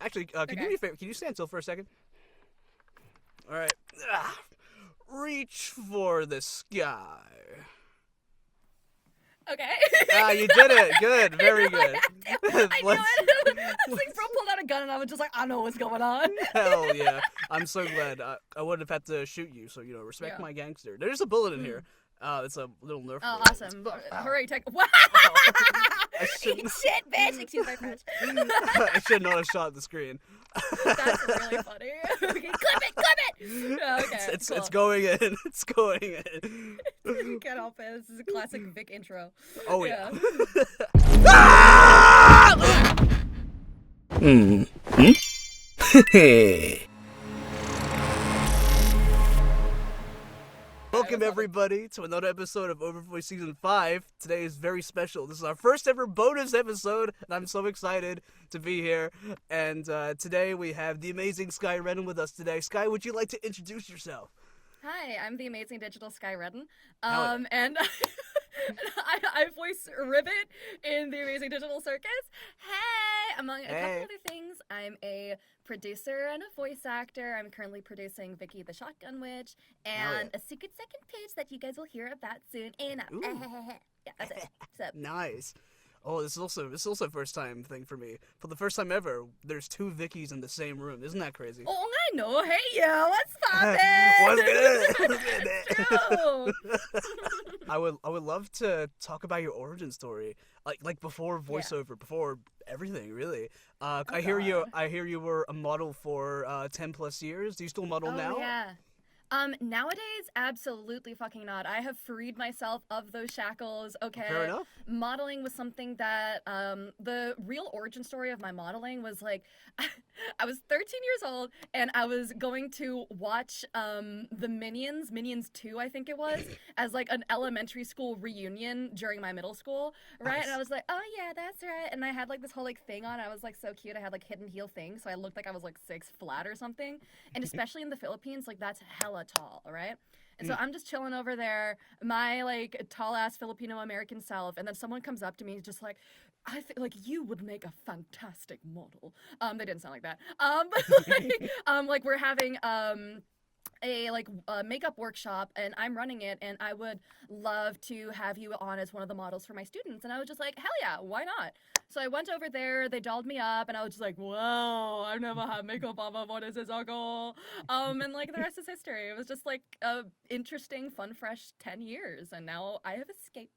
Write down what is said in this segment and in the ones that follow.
Actually, can you do me a favor? Can you stand still for a second? All right. Reach for the sky. Okay. You did it. Good. Very good. I knew it. It's like bro pulled out a gun and I was just like, I know what's going on. Hell yeah. I'm so glad. I would have had to shoot you, so, respect my gangster. There's a bullet in here. It's a little Nerf bullet. Awesome. Hooray, take. Wow. Shit, bitch. Excuse my French. I should not have shot the screen. That's really funny. Okay, clip it. Okay, it's going in. It's going in. You can't help it. This is a classic Vic intro. Oh, yeah. Welcome everybody to another episode of OverVoice Season 5. Today is very special. This is our first ever bonus episode, and I'm so excited to be here. And today we have the amazing Skye Redden with us today. Skye, would you like to introduce yourself? Hi, I'm the amazing digital Skye Redden. And I voice Ribbit in the Amazing Digital Circus. Hey! Among a couple other things, I'm a producer and a voice actor. I'm currently producing Vicky the Shotgun Witch and a secret second page that you guys will hear about soon. And yeah, that's it. So. Nice. Oh, this is also a first time thing for me. For the first time ever, there's two Vickies in the same room. Isn't that crazy? Oh, I know. Hey, yo, what's poppin'? What's good? I would love to talk about your origin story, like before voiceover, before everything, really. I hear you were a model for 10+ years. Do you still model now? Yeah. Nowadays, absolutely fucking not. I have freed myself of those shackles, okay? Fair enough. Modeling was something that, the real origin story of my modeling was, like, I was 13 years old, and I was going to watch, the Minions 2, I think it was, as, like, an elementary school reunion during my middle school, right? Nice. And I was like, oh, yeah, that's right. And I had, like, this whole, like, thing on. I was, like, so cute. I had, like, hidden heel things, so I looked like I was, like, 6 flat or something. And especially in the Philippines, like, that's hella tall, right? And so I'm just chilling over there, my like tall ass Filipino American self, and then someone comes up to me just like, I think like you would make a fantastic model. They didn't sound like that. But like we're having a makeup workshop and I'm running it and I would love to have you on as one of the models for my students. And I was just like, hell yeah, why not? So I went over there, they dolled me up, and I was just like, wow, I've never had makeup on, what is this, uncle? And like the rest is history. It was just like a interesting, fun, fresh 10 years, and now I have escaped.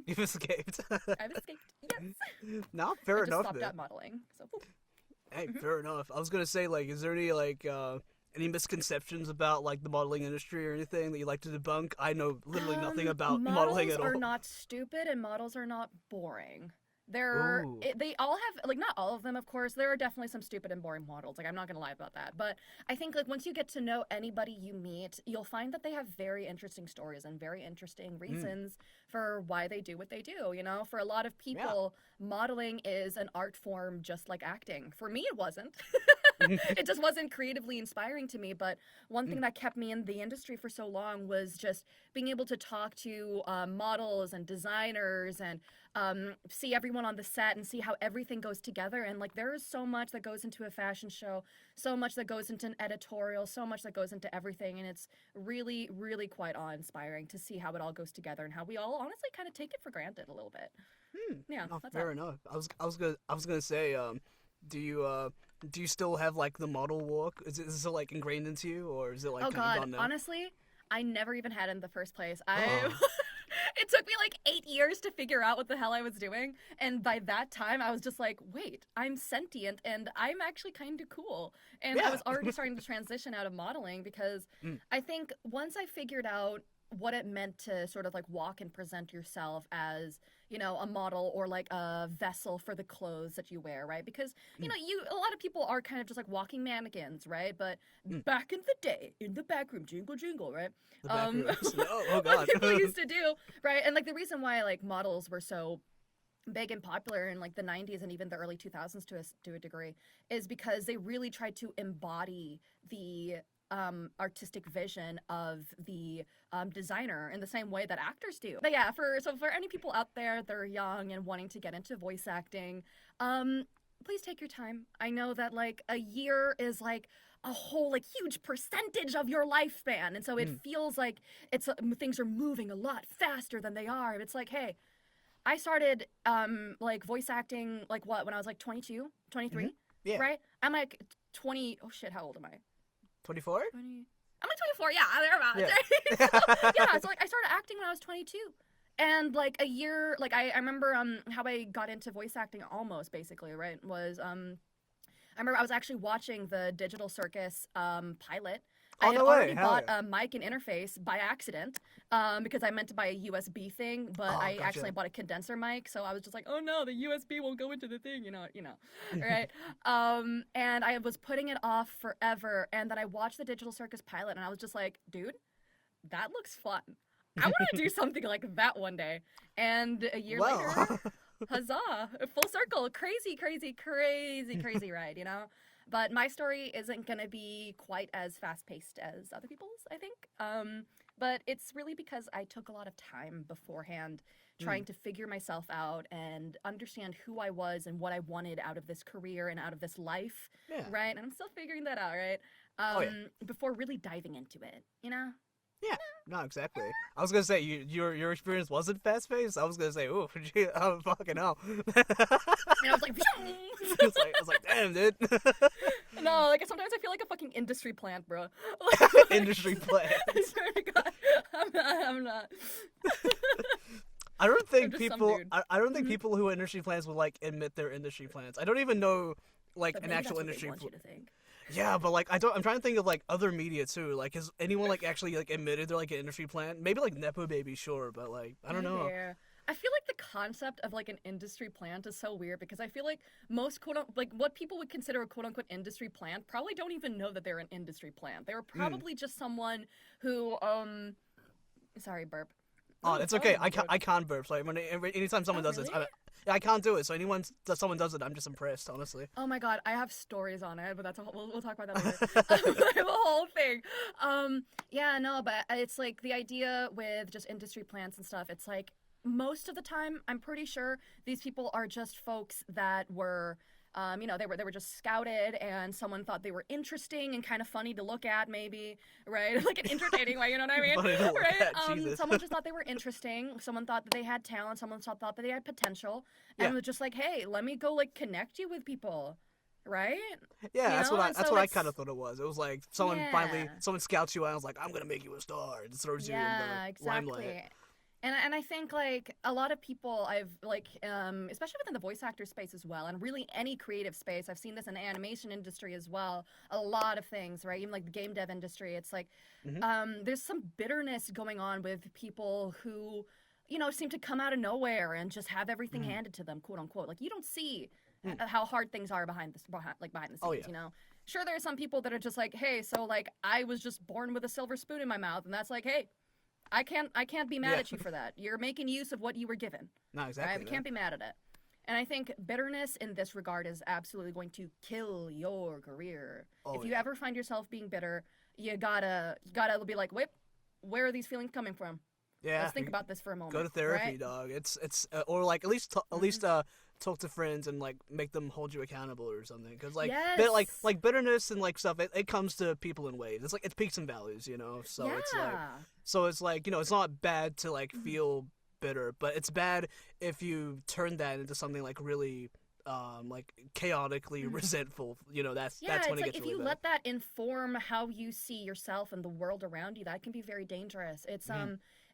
You've escaped. I've escaped, yes. No, fair enough. I just stopped at modeling, so. Hey, fair enough. I was gonna say, like, is there any like any misconceptions about like the modeling industry or anything that you like to debunk? I know literally nothing about modeling at all. Models are not stupid, and models are not boring. They all have, like, not all of them, of course. There are definitely some stupid and boring models. Like, I'm not going to lie about that. But I think, like, once you get to know anybody you meet, you'll find that they have very interesting stories and very interesting reasons for why they do what they do, you know? For a lot of people, modeling is an art form just like acting. For me, it wasn't. It just wasn't creatively inspiring to me. But one thing that kept me in the industry for so long was just being able to talk to models and designers and see everyone on the set and see how everything goes together. And like there is so much that goes into a fashion show, so much that goes into an editorial, so much that goes into everything, and it's really, really quite awe-inspiring to see how it all goes together and how we all honestly kind of take it for granted a little bit. Yeah, no, that's fair enough. I was gonna say, do you still have like the model walk? Is it like ingrained into you, or is it like kind of gone now? Honestly, I never even had it in the first place. It took me like 8 years to figure out what the hell I was doing. And by that time, I was just like, wait, I'm sentient and I'm actually kind of cool. And I was already starting to transition out of modeling because I think once I figured out what it meant to sort of like walk and present yourself as, you know, a model or like a vessel for the clothes that you wear, right? Because, you know, a lot of people are kind of just like walking mannequins, right? But back in the day, in the back room, jingle, jingle, right? The back rooms. Oh God. What people used to do, right? And like the reason why like models were so big and popular in like the 90s and even the early 2000s to a degree is because they really tried to embody the artistic vision of the designer in the same way that actors do. But yeah, for any people out there that are young and wanting to get into voice acting, please take your time. I know that like a year is like a whole like huge percentage of your lifespan, and so it feels like things are moving a lot faster than they are. It's like, hey, I started like voice acting like when I was like 22, 23, Yeah. right? I'm like 20. Oh shit, how old am I? 24? 20. I'm like 24. Yeah, thereabouts. Yeah. So, yeah, so like I started acting when I was 22. And like a year, like I remember how I got into voice acting almost basically, right? Was I remember I was actually watching the Digital Circus pilot. I had already bought a mic and interface by accident because I meant to buy a USB thing, but I actually bought a condenser mic, so I was just like, oh no, the USB won't go into the thing, you know, right? And I was putting it off forever, and then I watched the Digital Circus pilot, and I was just like, dude, that looks fun. I want to do something like that one day. And a year later, huzzah, full circle, crazy ride, you know? But my story isn't going to be quite as fast-paced as other people's, I think. But it's really because I took a lot of time beforehand trying to figure myself out and understand who I was and what I wanted out of this career and out of this life, right? And I'm still figuring that out, right? Before really diving into it, you know? Yeah, no, exactly. I was gonna say your experience wasn't fast paced. I was gonna say, ooh, oh fucking hell. And I was like, I was like, damn, dude. No, like sometimes I feel like a fucking industry plant, bro. Industry plant. I swear to God, I'm not. I don't think people. I don't think people who are industry plants will like admit they're industry plants. I don't even know like But an maybe actual that's what industry. they want you to think. Yeah, but like I'm trying to think of like other media too. Like, has anyone like actually like admitted they're like an industry plant? Maybe like Nepo Baby, sure, but like I don't know. Yeah. I feel like the concept of like an industry plant is so weird because I feel like most like what people would consider a quote unquote industry plant probably don't even know that they're an industry plant. They were probably just someone who sorry, burp. Oh, it's okay. I can't burp. So anytime someone does really? it, I can't do it. So someone does it, I'm just impressed, honestly. Oh my God, I have stories on it, but that's we'll talk about that later. I have a whole thing. Yeah, no, but it's like the idea with just industry plants and stuff. It's like most of the time, I'm pretty sure these people are just folks that were. You know, they were just scouted, and someone thought they were interesting and kind of funny to look at, maybe, right? Like an entertaining way, you know what I mean? Funny to look right? at, Jesus. Someone just thought they were interesting. Someone thought that they had talent. Someone thought that they had potential, and was just like, hey, let me go like connect you with people, right? Yeah, you that's what I kind of thought it was. It was like someone scouts you out and was like, I'm gonna make you a star, and throws you in the limelight. And I think, like, a lot of people I've, like, especially within the voice actor space as well, and really any creative space, I've seen this in the animation industry as well, a lot of things, right? Even, like, the game dev industry, it's like, there's some bitterness going on with people who, you know, seem to come out of nowhere and just have everything handed to them, quote unquote. Like, you don't see how hard things are behind the scenes, you know? Sure, there are some people that are just like, hey, so, like, I was just born with a silver spoon in my mouth, and that's like, hey, I can't be mad at you for that. You're making use of what you were given. No, exactly. Right? I can't be mad at it. And I think bitterness in this regard is absolutely going to kill your career. If you ever find yourself being bitter, you gotta be like, wait, where are these feelings coming from? Yeah. Let's think about this for a moment. Go to therapy, right? dog. It's or like at least talk to friends and like make them hold you accountable or something. Because like like bitterness and like stuff, it comes to people in waves. It's like it's peaks and valleys, you know. So it's like you know, it's not bad to like feel bitter, but it's bad if you turn that into something like really like chaotically resentful. You know, that's when it like gets if really you bad. let that inform how you see yourself and the world around you, that can be very dangerous. It's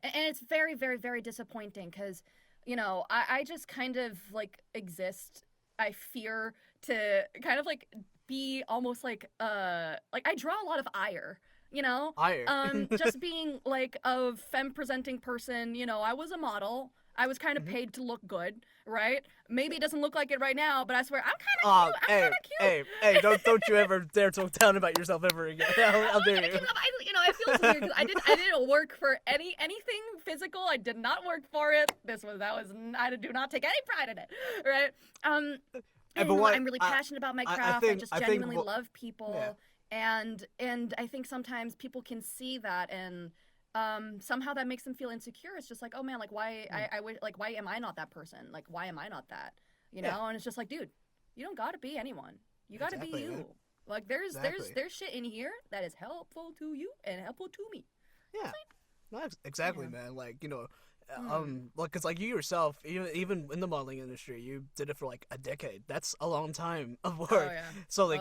and it's very, very, very disappointing because, you know, I just kind of like exist. I fear to kind of like be almost like I draw a lot of ire. You know, just being like a femme presenting person. You know, I was a model. I was kind of paid to look good, right? Maybe it doesn't look like it right now, but I swear I'm kind of cute. I'm kind of cute. Hey, don't you ever dare talk down about yourself ever again. How dare you? You know, it feels weird because I didn't work for anything physical. I did not work for it. I do not take any pride in it, right? I'm really passionate about my craft. I just genuinely love people. Yeah. And I think sometimes people can see that and somehow that makes them feel insecure. It's just like, oh man, like why am I not that person? Like why am I not that? You know? And it's just like, dude, You don't gotta be anyone. You gotta be you. Man. Like there's shit in here that is helpful to you and helpful to me. Yeah. No, exactly, man. Like, you know, like, cause like you yourself, even in the modeling industry, you did it for like a decade. That's a long time of work. Oh, yeah. So like,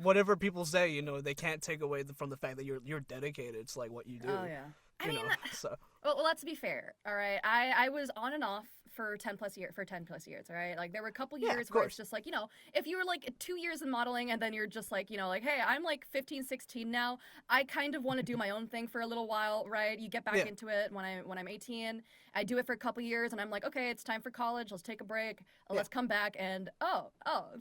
whatever people say, you know, they can't take away from the fact that you're dedicated to like what you do. Oh yeah. I mean, so. Well, let's be fair. All right, I was on and off for 10 plus years. All right, like there were a couple years where it's just like, you know, if you were like 2 years in modeling and then you're just like, you know, like, hey, I'm like 15, 16 now. I kind of want to do my own thing for a little while, right? You get back into it when I'm 18. I do it for a couple years and I'm like, okay, it's time for college. Let's take a break. Let's come back and oh,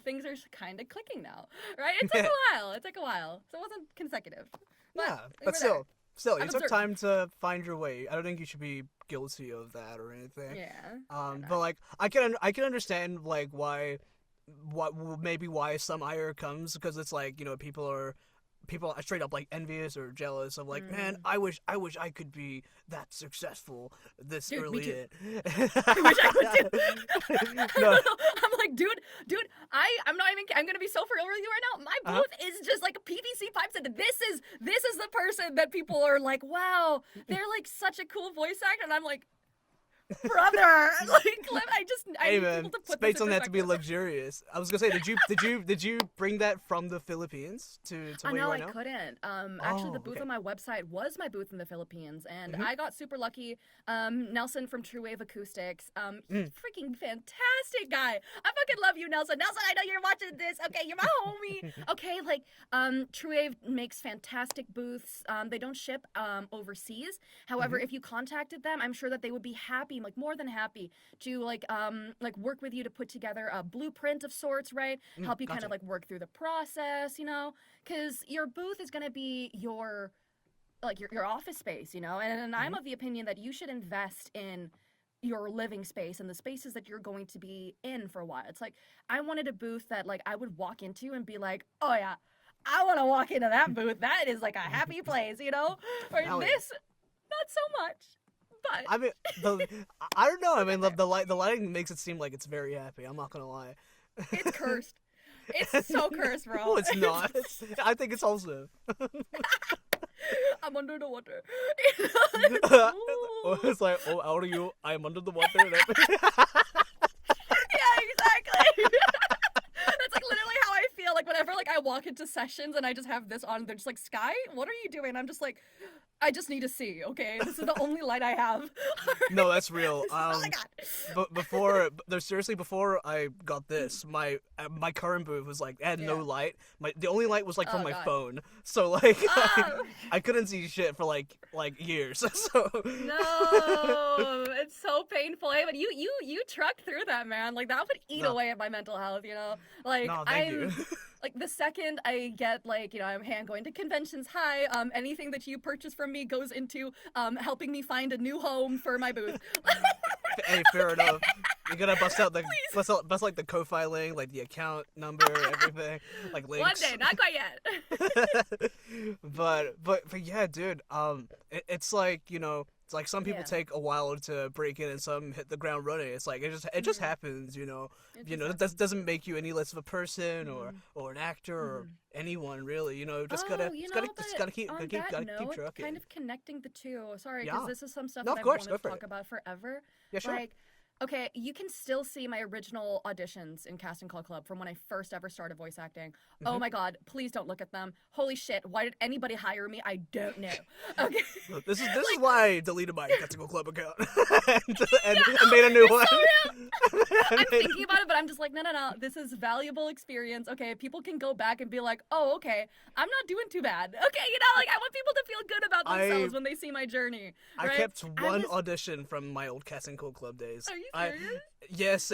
things are kind of clicking now, right? It took a while. So it wasn't consecutive. But still, you took time to find your way. I don't think you should be guilty of that or anything. Yeah. But like, I can understand like why some ire comes, because it's like, you know, people are straight up like envious or jealous of like, man, I wish I could be that successful this early in. I wish I could too. No. I'm like, dude, I'm gonna be so for real with you right now. My booth is just like PVC pipes, and this is the person that people are like, wow, they're like such a cool voice actor, and I'm like, brother, like, I need people to put space this on in that to be luxurious. I was gonna say, did you bring that from the Philippines to where you are now? No, I couldn't. Actually, the booth on my website was my booth in the Philippines, and I got super lucky. Nelson from True Wave Acoustics, freaking fantastic guy. I fucking love you, Nelson. Nelson, I know you're watching this. Okay, you're my homie. Okay, like, True Wave makes fantastic booths. They don't ship overseas. However, if you contacted them, I'm sure that they would be happy, like more than happy, to like work with you to put together a blueprint of sorts, right? Help you kind of like work through the process, you know, because your booth is going to be your office space, you know, and I'm of the opinion that you should invest in your living space and the spaces that you're going to be in for a while. It's like, I wanted a booth that like I would walk into and be like, oh yeah, I want to walk into that booth. That is like a happy place, you know? Or this, not so much. But I mean, I don't know. I mean, the lighting makes it seem like it's very happy. I'm not gonna lie. It's cursed. It's so cursed, bro. No, it's not. I think it's also. I'm under the water. It's like, oh, how are you? I'm under the water. Yeah, exactly. That's like literally how I feel. Like whenever like I walk into sessions and I just have this on, they're just like, Skye, what are you doing? I'm just like, I just need to see, okay? This is the only light I have. No, that's real. Oh my god. But before I got this, my current booth was like, it had no light. The only light was like from my phone. So like I couldn't see shit for like years. So no, it's so painful. Hey, but you trucked through that, man. Like that would eat away at my mental health, you know? Like no, thank you. Like the second I get like, you know, I'm going to conventions, anything that you purchase from me goes into helping me find a new home for my booth. Hey, fair enough. You gotta bust out like the Ko-Fi link, like the account number, everything, like links. One day, not quite yet. but yeah, dude. It's like, you know, it's like some people take a while to break in and some hit the ground running. It's like it just happens, you know. That doesn't make you any less of a person or an actor or anyone really. You know, just gotta keep trucking. Kind of connecting the two. Sorry, because this is some stuff that I've wanted to talk about forever. Yeah, sure. Like, okay, you can still see my original auditions in Casting Call Club from when I first ever started voice acting. Oh my god, please don't look at them. Holy shit, why did anybody hire me? I don't know. Okay. This is why I deleted my Casting Call Club account and made a new one. So I'm thinking about it, but I'm just like, no. This is valuable experience. Okay, people can go back and be like, oh, okay, I'm not doing too bad. Okay, you know, like I want people to feel good about themselves when they see my journey. Right? I kept one audition from my old Casting Call Club days. Are you serious? Yes,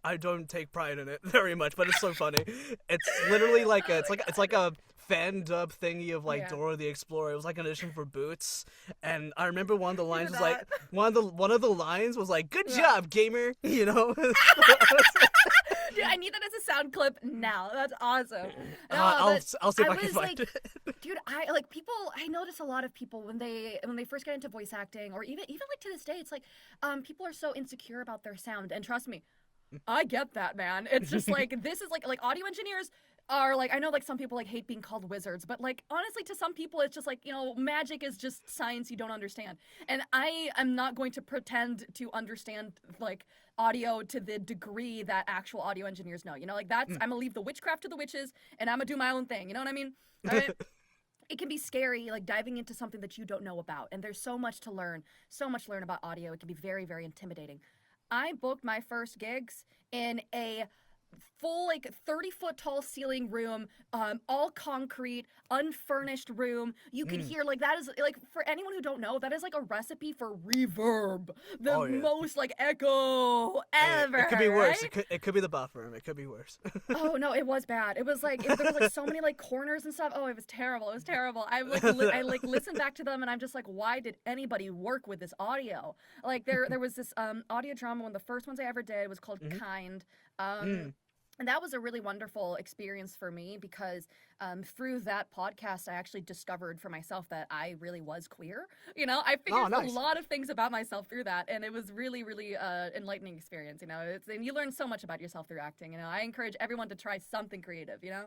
I don't take pride in it very much, but it's so funny. It's literally like it's like a fan dub thingy of like Dora the Explorer. It was like an audition for Boots, and I remember one of the lines was like one of the lines was like, "Good job, gamer," you know. Dude, I need that as a sound clip now. That's awesome. No, I'll see if I can find it. Dude, I notice a lot of people when they first get into voice acting, or even like to this day, it's like people are so insecure about their sound. And trust me, I get that, man. It's just like, this is like audio engineers are like, I know like some people like hate being called wizards, but like honestly to some people it's just like, you know, magic is just science you don't understand. And I am not going to pretend to understand like audio to the degree that actual audio engineers know. You know, like that's, I'm gonna leave the witchcraft to the witches and I'm gonna do my own thing. You know what I mean? Right? It can be scary, like diving into something that you don't know about. And there's so much to learn about audio. It can be very, very intimidating. I booked my first gigs in a full like 30-foot tall ceiling room, all concrete, unfurnished room. You can hear like, that is like, for anyone who don't know, that is like a recipe for reverb, the most like echo ever. It could be worse. Right? It could be the bathroom. It could be worse. Oh no, it was bad. It was like, there was like so many like corners and stuff. Oh, it was terrible. It was terrible. I like I like listened back to them and I'm just like, why did anybody work with this audio? Like there was this audio drama, one of the first ones I ever did was called Kind. And that was a really wonderful experience for me because through that podcast, I actually discovered for myself that I really was queer. You know, I figured a lot of things about myself through that, and it was really, really enlightening experience. You know, and you learn so much about yourself through acting. You know, I encourage everyone to try something creative. You know,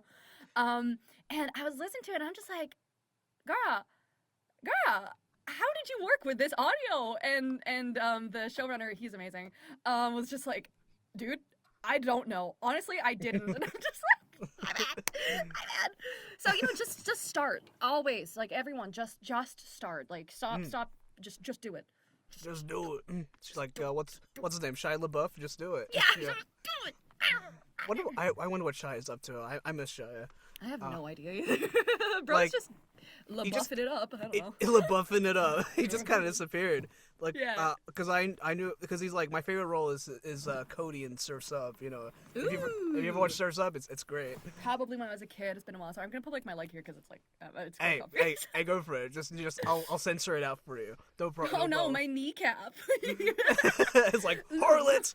and I was listening to it, and I'm just like, girl, how did you work with this audio? And the showrunner, he's amazing, was just like, dude, I don't know. Honestly, I didn't. And I'm just like, my bad. So, you know, just start. Always. Like, everyone, just start. Like, stop, just do it. Just do it. She's like, what's his name? Shia LaBeouf? Just do it. Yeah, just do it. I wonder what Shia is up to. I miss Shia. I have no idea either. Bro's like, just LaBuffing it up. I don't know. LaBuffing it up. He just kind of disappeared. Like, because I knew, because he's like, my favorite role is Cody in Surf's Up. You know, if you ever watched Surf's Up, it's great. Probably when I was a kid. It's been a while, so I'm gonna put like my leg here because it's like it's hey, go for it. Just I'll censor it out for you. No problem. Oh no, my kneecap. It's like harlot.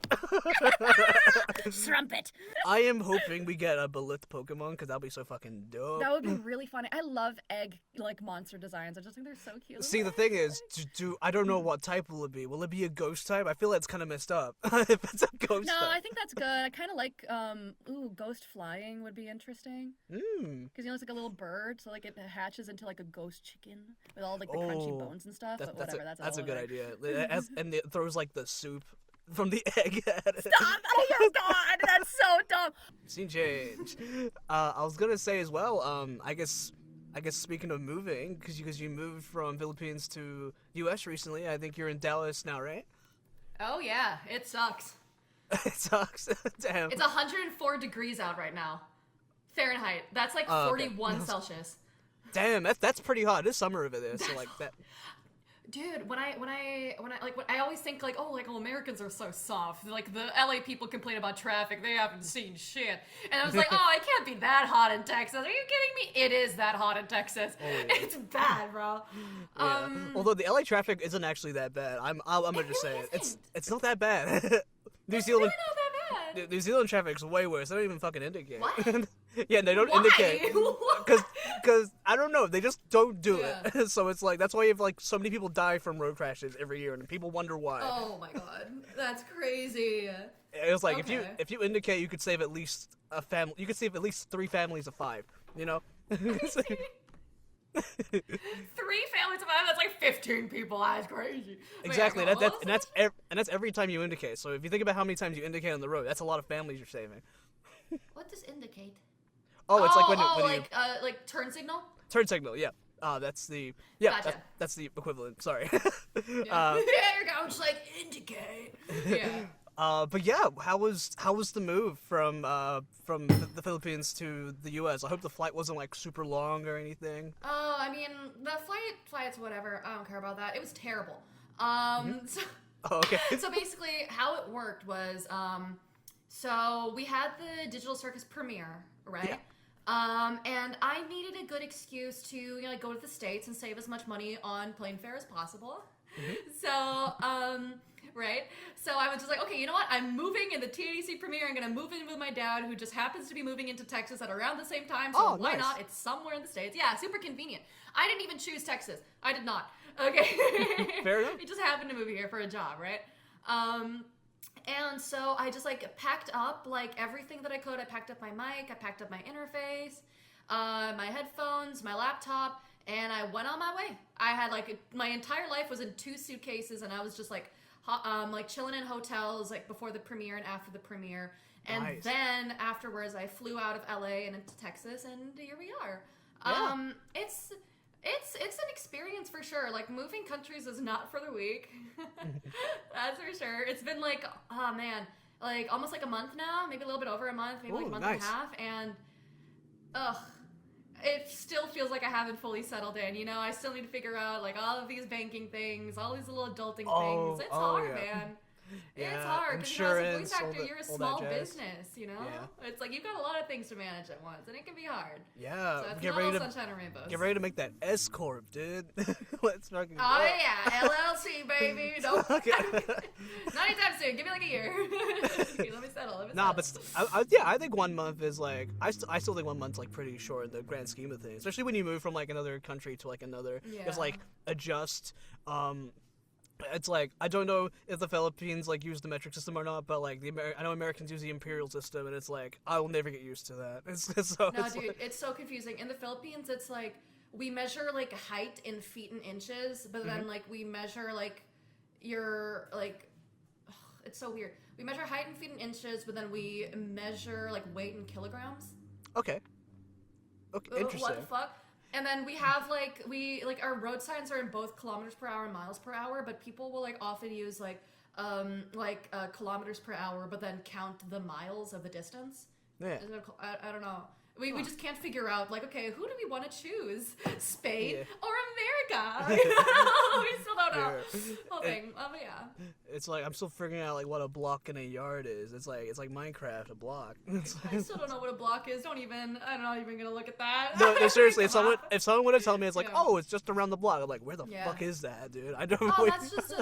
Strumpet. I am hoping we get a Belith Pokemon because that'll be so fucking dope. That would be really funny. I love egg like monster designs. I just think they're so cute. See, the thing is, I don't know what type will it be. Will it be a ghost type? I feel like it's kind of messed up if it's a ghost type. No, I think that's good. I kind of like ghost flying would be interesting. Because you know it's like a little bird, so like it hatches into like a ghost chicken with all like the crunchy bones and stuff. But whatever, that's a good idea. And it throws like the soup from the egg at it. Stop! Oh my god, that's so dumb. Scene change. I was gonna say as well. I guess speaking of moving, because you moved from Philippines to U.S. recently. I think you're in Dallas now, right? Oh yeah, it sucks. It sucks. Damn. It's 104 degrees out right now, Fahrenheit. That's like 41 Celsius. Damn, that's pretty hot. It's summer over there, so like that. Dude, when I always think like, oh, Americans are so soft. Like the LA people complain about traffic, they haven't seen shit. And I was like, oh, it can't be that hot in Texas. Are you kidding me? It is that hot in Texas. Oh, yeah. It's bad, bro. Yeah. Although the LA traffic isn't actually that bad. I'm gonna just say it. It's not that bad. New Zealand. It's really not that bad. New Zealand traffic's way worse. They don't even fucking indicate. What? Yeah, they don't indicate. Because I don't know, they just don't do it. So it's like, that's why you have like so many people die from road crashes every year, and people wonder why. Oh my god, that's crazy. It was like, if you indicate, you could save at least a family. You could save at least 3 families of 5. You know. 3 families of 5. That's like 15 people. That's crazy. Exactly. That's every time you indicate. So if you think about how many times you indicate on the road, that's a lot of families you're saving. What does indicate? Oh, it's like when like turn signal. Turn signal, yeah. That's the Gotcha. that's the equivalent. Sorry. Yeah. There you go. Just like indicate. Yeah. But yeah, how was the move from the Philippines to the U.S.? I hope the flight wasn't like super long or anything. Oh, I mean the flights, whatever. I don't care about that. It was terrible. So, okay. So basically, how it worked was, so we had the Digital Circus premiere, right? Yeah. And I needed a good excuse to go to the States and save as much money on plane fare as possible. So, right? So I was just like, okay, you know what? I'm moving in the TADC premiere. I'm going to move in with my dad, who just happens to be moving into Texas at around the same time. So why not? It's somewhere in the States. Yeah, super convenient. I didn't even choose Texas. I did not. Okay. Fair enough. He just happened to move here for a job, right? And so I just like packed up like everything that I could. I packed up my mic, I packed up my interface, my headphones, my laptop, and I went on my way. I had like my entire life was in 2 suitcases, and I was just like chilling in hotels like before the premiere and after the premiere. And Nice. then afterwards, I flew out of LA and into Texas, and here we are. Yeah. It's an experience for sure. Like, moving countries is not for the weak. That's for sure. It's been like, oh man, like almost like a month now, maybe a little bit over a month, maybe like a month and a half, and it still feels like I haven't fully settled in. You know, I still need to figure out like all of these banking things, all these little adulting things. It's hard, man. Yeah, It's hard because, as a insurance, voice actor, all you're a that small jazz. business, you know? Yeah. It's like you've got a lot of things to manage at once, and it can be hard. Yeah, So it's get not ready all to sunshine and rainbows. get ready to make that S corp, dude. Let's fucking. Oh go. yeah, LLC, baby. Nope. Okay. Not anytime soon. Give me like a year. Let me settle. Let me Nah, settle. but I think 1 month is like I still think 1 month's like pretty short in the grand scheme of things, especially when you move from like another country to like another. Yeah. Just like adjust. It's like I don't know if the Philippines like use the metric system or not, but like I know Americans use the imperial system, and it's like I will never get used to that. It's so. No, it's dude, like, it's so confusing. In the Philippines, it's like we measure like height in feet and inches, but then like we measure like your like. It's so weird. We measure height in feet and inches, but then we measure like weight in kilograms. okay. Okay. Interesting. What the fuck? And then we have our road signs are in both kilometers per hour and miles per hour, but people will like often use kilometers per hour, but then count the miles of the distance. Yeah. I don't know. We just can't figure out, like, okay, who do we want to choose? Spain or America? We still don't know. Whole thing. But yeah. It's like I'm still figuring out like what a block in a yard is. It's like Minecraft, a block. It's I still don't know what a block is. I'm not even gonna look at that. no, seriously, Come on. if someone would have told me it's like, Yeah. oh, it's just around the block, I'm like, where the Yeah. fuck is that, dude? I don't. Oh, that's just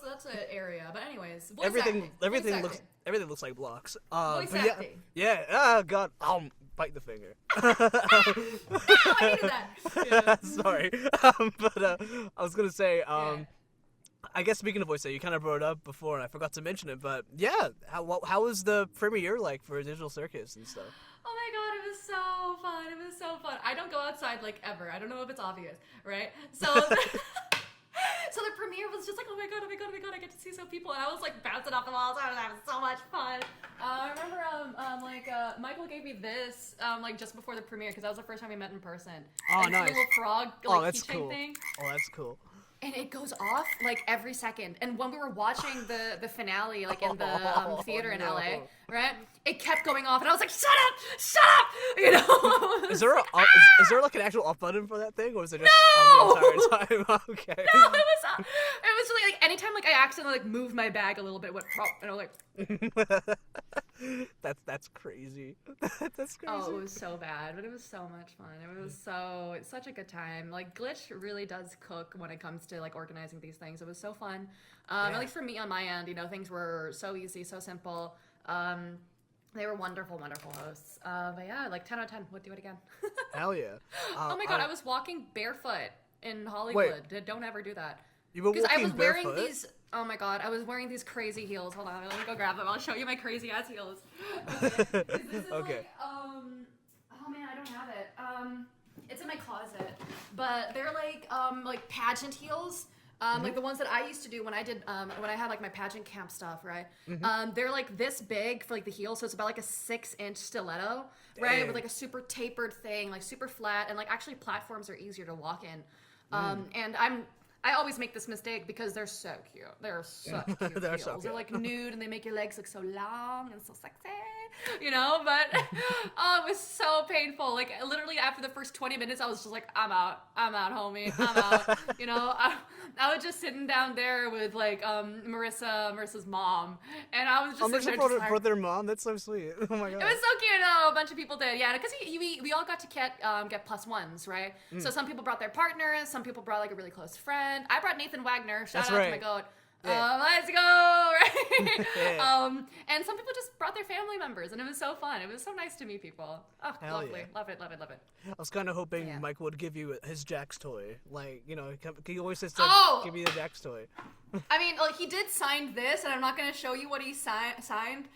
that's an area. But anyways, voice acting. Everything Voice everything looks like blocks. Voice But yeah, acting. yeah. Oh god, bite the finger. I hated that. Yeah. Sorry, but I was gonna say, I guess speaking of voice acting, you kind of brought it up before, and I forgot to mention it. But yeah, how was the premiere like for Digital Circus and stuff? Oh my god, it was so fun. It was so fun. I don't go outside like ever. I don't know if it's obvious, right? So so the premiere was just like, oh my god, I get to see some people, and I was like bouncing off the walls. I was having so much fun. I remember Michael gave me this like just before the premiere because that was the first time we met in person. Oh, and nice. It's a little frog That's keychain cool. thing. Oh, that's cool. And it goes off like every second. And when we were watching the finale, like in the theater in LA, right? It kept going off, and I was like, "Shut up!" You know? Is there like an actual off button for that thing, or is it just on the entire time? Okay. No, it was really like anytime like I accidentally like moved my bag a little bit, went prop, and I was like, That's crazy. That's crazy. oh, it was so bad, but it was so much fun. It's such a good time. Like Glitch really does cook when it comes to like organizing these things. It was so fun. At least for me on my end, you know, things were so easy, so simple. They were wonderful, wonderful hosts. But yeah, like 10 out of 10. Would do it again. Hell yeah. Oh my god, I was walking barefoot in Hollywood. Don't ever do that. You were Because I walking was wearing barefoot? these. Oh my god, I was wearing these crazy heels. Hold on, let me go grab them. I'll show you my crazy ass heels. Okay. This is Okay. like, oh man, I don't have it. It's in my closet, but they're like pageant heels. Like the ones that I used to do when I did when I had like my pageant camp stuff, right? They're like this big for like the heel, so it's about like a 6-inch stiletto, right? Dang. With like a super tapered thing, like super flat, and like actually platforms are easier to walk in. And I always make this mistake because they're so cute. They're such cute They're heels. so cute. They're like nude and they make your legs look so long and so sexy, you know? But oh, it was so painful. Like literally after the first 20 minutes, I was just like, I'm out, homie, I'm out. You know, I was just sitting down there with like Marissa's mom, and I was just sitting there just like, brought their mom. That's so sweet. Oh my god. it was so cute. No, a bunch of people did. Yeah, because we all got to get +1s, right? So some people brought their partners. Some people brought like a really close friend. I brought Nathan Wagner. Shout That's out right. to my goat. Let's go, right? Yeah. And some people just brought their family members, and it was so fun. It was so nice to meet people. Oh, Hell lovely. yeah. Love it, love it, love it. I was kind of hoping Yeah. Michael would give you his Jax toy. Like, you know, he always says to give me the Jax toy. I mean, like, he did sign this, and I'm not gonna show you what he signed,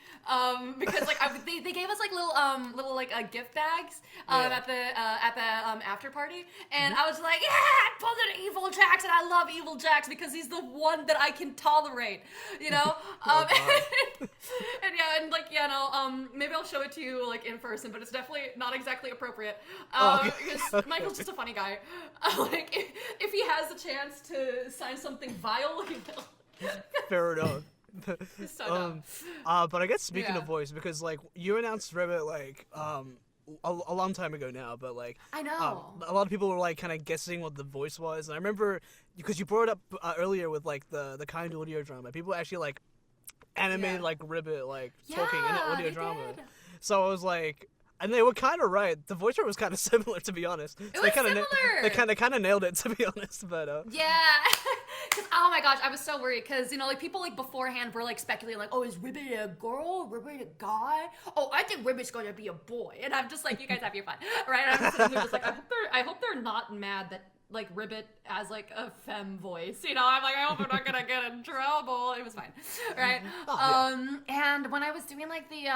because like they gave us like little like gift bags at the after party, and I was like, yeah, I pulled an evil Jax, and I love evil Jax because he's the one that I can tolerate, you know. And yeah, and like maybe I'll show it to you like in person, but it's definitely not exactly appropriate because Michael's just a funny guy. Like if he has a chance to sign something vile, he will. Fair enough. So dumb. But I guess speaking Yeah. of voice, because like you announced Ribbit like a long time ago now, but like I know. a lot of people were like kind of guessing what the voice was, and I remember because you brought it up earlier with like the kind audio drama, people actually like animated like Ribbit like talking in an audio they drama. did. So I was like, and they were kind of right. The voice was kind of similar, to be honest. It So was they similar. They kind of nailed it, to be honest. But Yeah, because oh my gosh, I was so worried because like people like beforehand were like speculating like, oh, is Ribbit a girl? Ribbit a guy? Oh, I think Ribbit's gonna be a boy, and I'm just like, you guys have your fun, right? I'm sitting there just like, I hope they're not mad that like Ribbit as like a femme voice, you know. I'm like, I hope I'm not gonna get in trouble. It was fine, right? And when I was doing like the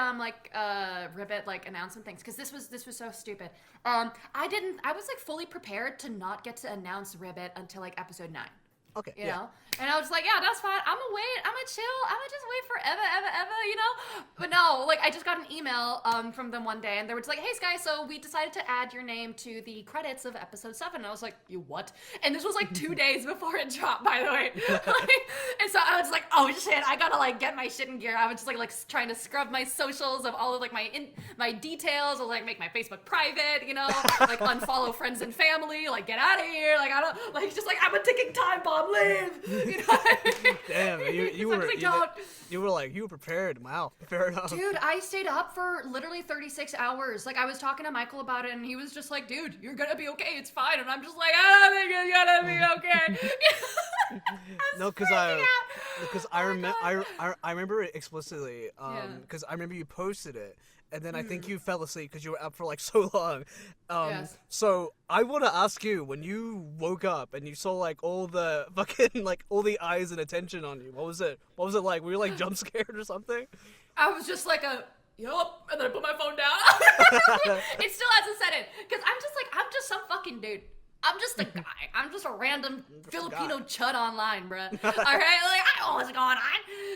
Ribbit like announcement things, because this was so stupid. I was like fully prepared to not get to announce Ribbit until like episode 9. okay, You know? And I was like, yeah, that's fine. I'm gonna wait. I'm gonna chill. I'm gonna just wait forever, ever, you know? But no, like, I just got an email from them one day, and they were just like, hey, Skye, so we decided to add your name to the credits of episode 7. And I was like, you what? And this was like 2 days before it dropped, by the way. And so I was like, oh shit, I gotta like get my shit in gear. I was just like trying to scrub my socials of all of like my details, or like make my Facebook private, you know? Like unfollow friends and family, like get out of here. Like I don't, like just like, I'm a ticking time bomb, leave. You know? Damn, you were prepared. Wow, fair enough. Dude, I stayed up for literally 36 hours. Like, I was talking to Michael about it, and he was just like, dude, you're gonna be okay, it's fine. And I'm just like, I don't think it's gonna be okay. No, because I remember it explicitly. Because I remember you posted it, and then I think you fell asleep because you were up for like so long. Yes. So I want to ask you, when you woke up and you saw like all the fucking like all the eyes and attention on you, what was it? What was it like? Were you like jump scared or something? I was just like yup, and then I put my phone down. It still hasn't said it, because I'm just some fucking dude. I'm just a guy. I'm just a random Filipino chud online, bruh. All right, like I don't know what's going on.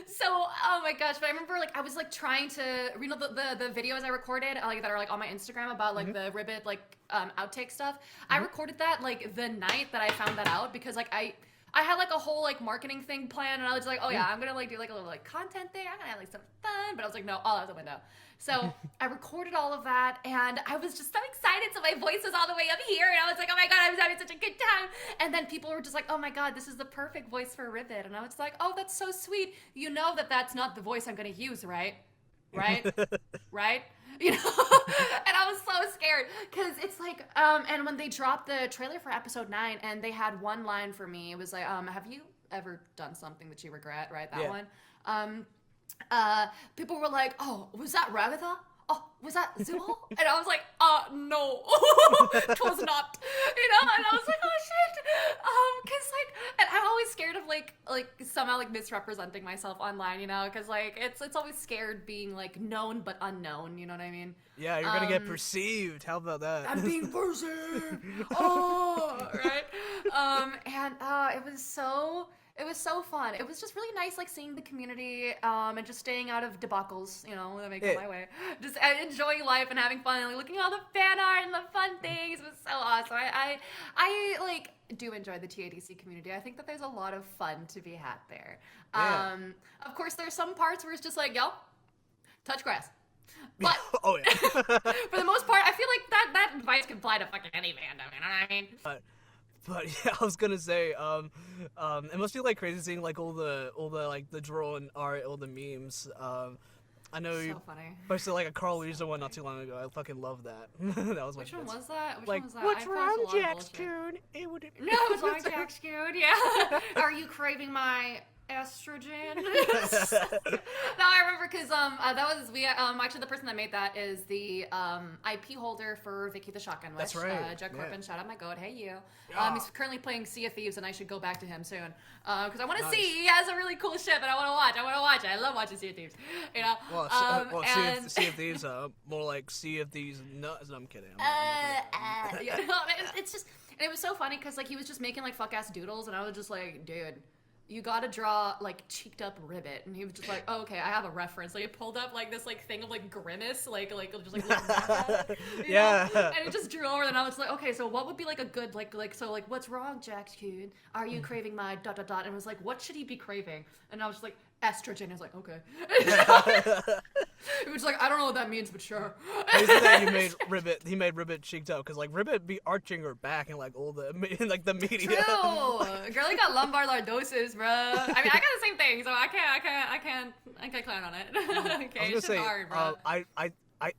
So, oh my gosh, but I remember like I was like trying to, you know, the videos I recorded like that are like on my Instagram about like the Ribbit like outtake stuff. I recorded that like the night that I found that out, because like I had like a whole like marketing thing planned, and I was like, oh yeah, I'm gonna like do like a little like content thing. I'm gonna have like some fun, but I was like, no, all out the window. So I recorded all of that, and I was just so excited. So my voice was all the way up here, and I was like, oh my god, I was having such a good time. And then people were just like, oh my god, this is the perfect voice for Ribbit. And I was like, oh, that's so sweet. You know that that's not the voice I'm gonna use, right? Right? Right? You know? And I was so scared, because it's like, and when they dropped the trailer for episode 9, and they had one line for me, it was like, have you ever done something that you regret, right? That one. People were like, oh, was that Ragatha? Oh, was that Zuhal? And I was like, no, it was not, you know? And I was like, oh shit, cause like, and I'm always scared of like somehow like misrepresenting myself online, you know? Cause like, it's always scared being like known but unknown, you know what I mean? Yeah, you're gonna get perceived. How about that? I'm being perceived. Oh, right. And it was so fun. It was just really nice, like seeing the community, and just staying out of debacles, you know, that make it my way. Just enjoying life and having fun, and like, looking at all the fan art and the fun things. It was so awesome. I like do enjoy the TADC community. I think that there's a lot of fun to be had there. Yeah. Of course, there's some parts where it's just like, yo, touch grass. But oh yeah. for the most part, I feel like that advice can apply to fucking any fandom. You know what I mean? But yeah, I was gonna say, it must be like crazy seeing like all the like the drawn art, all the memes. I know you funny. posted like a Carl Lisa one not too long ago. I fucking love that. That was Which one was that? Which like, one was that? what's I wrong, posted a lot of bullshit. Jax-kun? No, it's wrong, Jax-kun. Yeah. Are you craving my estrogen. No, I remember because that was actually the person that made that is the IP holder for Vicky the Shotgun Witch. That's right. Jack Corbin, shout out my goat. Hey you. Yeah. He's currently playing Sea of Thieves, and I should go back to him soon because I want to see. He has a really cool ship, and I want to watch it. I love watching Sea of Thieves. You know. Well, Sea of Thieves, more like Sea of Thieves. No, I'm kidding. Yeah, it's just. And it was so funny because like he was just making like fuck ass doodles, and I was just like, dude, you gotta draw like cheeked up ribbit. And he was just like, oh, okay, I have a reference. Like he pulled up like this like thing of like grimace, like just like yeah. And he just drew over, and I was like, okay, so what would be like a good like so like what's wrong, Jax Coon? Are you craving my ... And it was like, what should he be craving? And I was just like, estrogen. I was like, okay. It was like, I don't know what that means, but sure. He made Ribbit cheeked out because like Ribbit be arching her back in like all the in like the media. True. Girlie got lumbar lordosis, bro. I mean, I got the same thing, so I can't clown on it. Okay, I was it's gonna say, hard, bro.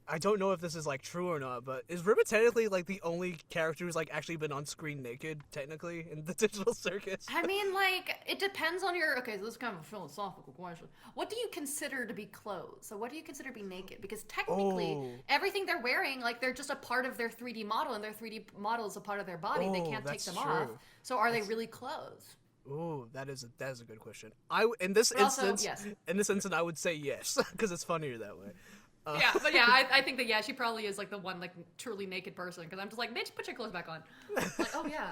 I don't know if this is like true or not, but is Ribbit technically like the only character who's like actually been on screen naked technically in the digital circus? I mean, like, it depends on your. Okay, so this is kind of a philosophical question. What do you consider to be clothes? So, what do you consider to be naked? Because technically, everything they're wearing, like, they're just a part of their 3D model, and their 3D model is a part of their body. They can't take them off. So, are they really clothes? Ooh, that is a good question. In this instance, I would say yes because it's funnier that way. I think that she probably is like the one like truly naked person because I'm just like, bitch, put your clothes back on. Like, oh yeah,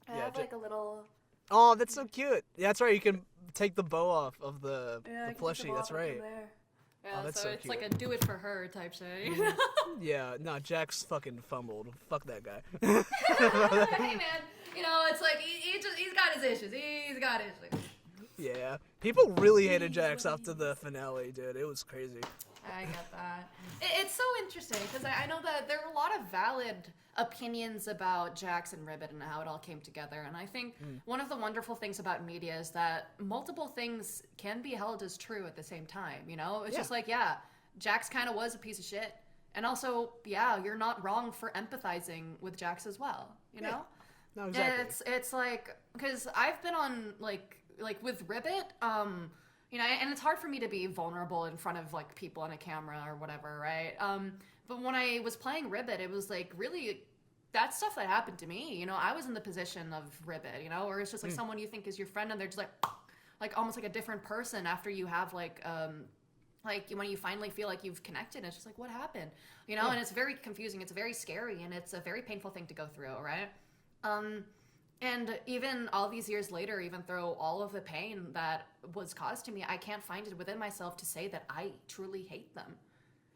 I have like a little. Oh, that's so cute. Yeah, that's right. You can take the bow off of the plushie. That's right. Yeah, that's so so it's cute. like a do it for her type thing. Yeah, no, Jack's fucking fumbled. Fuck that guy. Hey man, you know it's like he's got his issues. He's got issues. Yeah, people really hated Jax after the finale, dude. It was crazy. I get that. It's so interesting because I know that there are a lot of valid opinions about Jax and Ribbit and how it all came together. And I think one of the wonderful things about media is that multiple things can be held as true at the same time. You know, it's just like, Jax kind of was a piece of shit. And also, you're not wrong for empathizing with Jax as well. You know? No, exactly. And it's like, because I've been on like with Ribbit, you know, and it's hard for me to be vulnerable in front of like people on a camera or whatever, right? But when I was playing Ribbit, it was like really that stuff that happened to me. You know, I was in the position of Ribbit, you know, or it's just like someone you think is your friend and they're just like almost like a different person after you have like when you finally feel like you've connected. It's just like, what happened? You know, and it's very confusing. It's very scary and it's a very painful thing to go through, right? And even all these years later, even through all of the pain that was caused to me, I can't find it within myself to say that I truly hate them.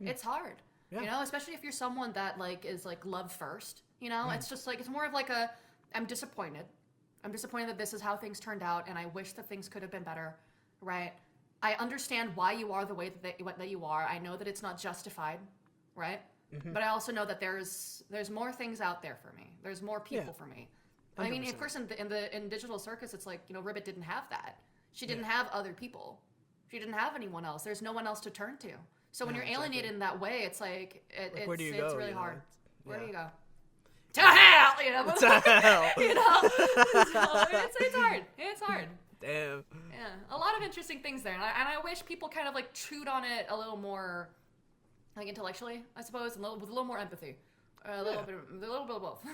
It's hard, you know, especially if you're someone that like is like love first, you know, it's just like, it's more of like I'm disappointed. I'm disappointed that this is how things turned out. And I wish that things could have been better. Right. I understand why you are the way that you are. I know that it's not justified. Right. But I also know that there's more things out there for me. There's more people for me. 100%. I mean, of course, in Digital Circus, it's like, you know, Ribbit didn't have that. She didn't have other people. She didn't have anyone else. There's no one else to turn to. So when you're alienated in that way, it's like, where do you go, it's really you know? hard. Where do you go? To hell! You know? To hell! You know? So it's hard. It's hard. Damn. Yeah. A lot of interesting things there. And I wish people kind of like chewed on it a little more, like intellectually, I suppose, and with a little more empathy. A little bit of both.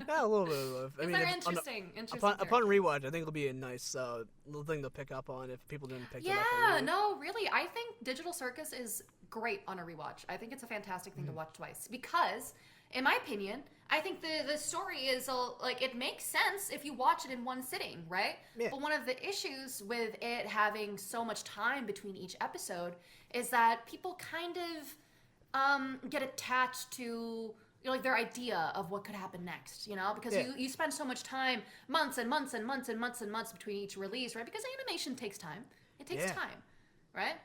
Yeah, a little bit of both. I mean, they're interesting. Upon rewatch, I think it'll be a nice little thing to pick up on if people didn't pick it up. Yeah, no, really. I think Digital Circus is great on a rewatch. I think it's a fantastic thing to watch twice because, in my opinion, I think the story is like it makes sense if you watch it in one sitting, right? Yeah. But one of the issues with it having so much time between each episode is that people kind of get attached to, you know, like their idea of what could happen next, you know, because you spend so much time, months and months and months and months and months between each release, right? Because animation takes time. It takes time, right?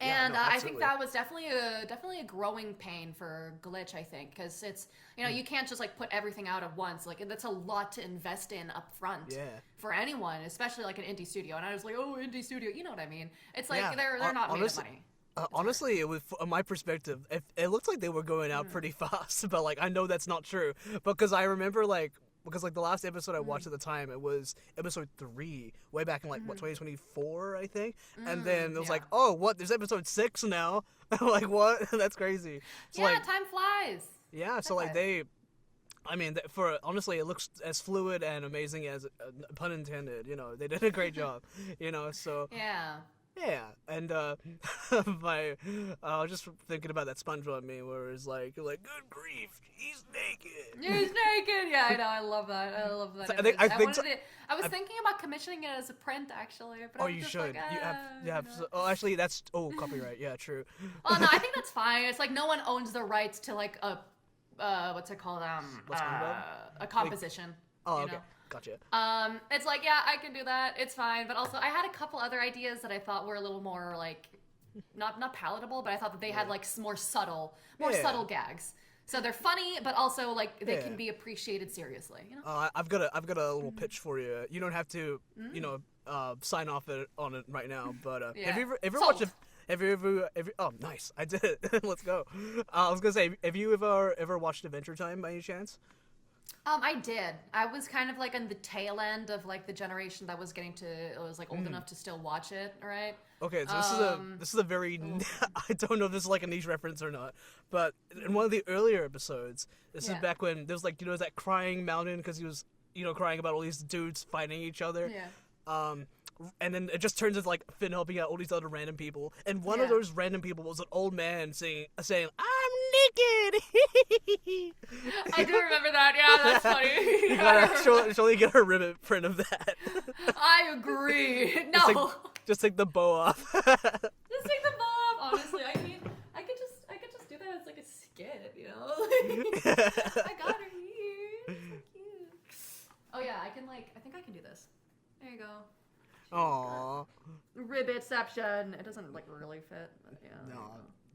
And I think that was definitely a growing pain for Glitch, I think, because it's, you know, you can't just like put everything out at once. Like that's a lot to invest in up front for anyone, especially like an indie studio. And I was like, oh, indie studio, you know what I mean? It's like they're not made of money. Honestly, it was, from my perspective, it looked like they were going out pretty fast, but like I know that's not true. Because I remember like because like the last episode I watched at the time, it was episode 3, way back in like what 2024, I think. And then it was like, oh, what? There's episode 6 now. I'm like, what? That's crazy. So, yeah, like, time flies. yeah. So like I mean, for honestly, it looks as fluid and amazing as pun intended. You know, they did a great job. You know, so Yeah. yeah. And I was just thinking about that SpongeBob meme where it's like, you're like, good grief, he's naked. He's naked. Yeah, I know. I love that. I love that. So I was thinking about commissioning it as a print actually. But Oh, I'm you just should. Like, You have. you know. Oh, actually, that's copyright. Yeah, true. Oh no, I think that's fine. It's like no one owns the rights to like a what's it called? What's SpongeBob? A composition. Oh, you okay. know? Gotcha. It's like, yeah, I can do that. It's fine. But also, I had a couple other ideas that I thought were a little more like, not palatable, but I thought that they had like more subtle gags. So they're funny, but also like they can be appreciated seriously. You know. I've got a little pitch for you. You don't have to, you know, sign off on it right now. But have you ever watched it? Have you ever? Oh, nice! I did it. Let's go. I was gonna say, have you ever watched Adventure Time by any chance? I did. I was kind of like on the tail end of like the generation that was like old enough to still watch it, right? Okay, so this is a very I don't know if this is like a niche reference or not, but in one of the earlier episodes, this is back when there was like, you know, that crying mountain because he was, you know, crying about all these dudes fighting each other. Yeah. And then it just turns into like Finn helping out all these other random people, and one of those random people was an old man saying, "I'm naked." I do remember that. Yeah, that's funny. You gotta surely get a ribbon print of that. I agree. No. Just take the bow off. Just take the bow off. Honestly, I mean, I could just do that as like a skit, you know? I got her here. So cute. Oh yeah, I think I can do this. There you go. Aww. Ribbitception. It doesn't like really fit, but yeah. No,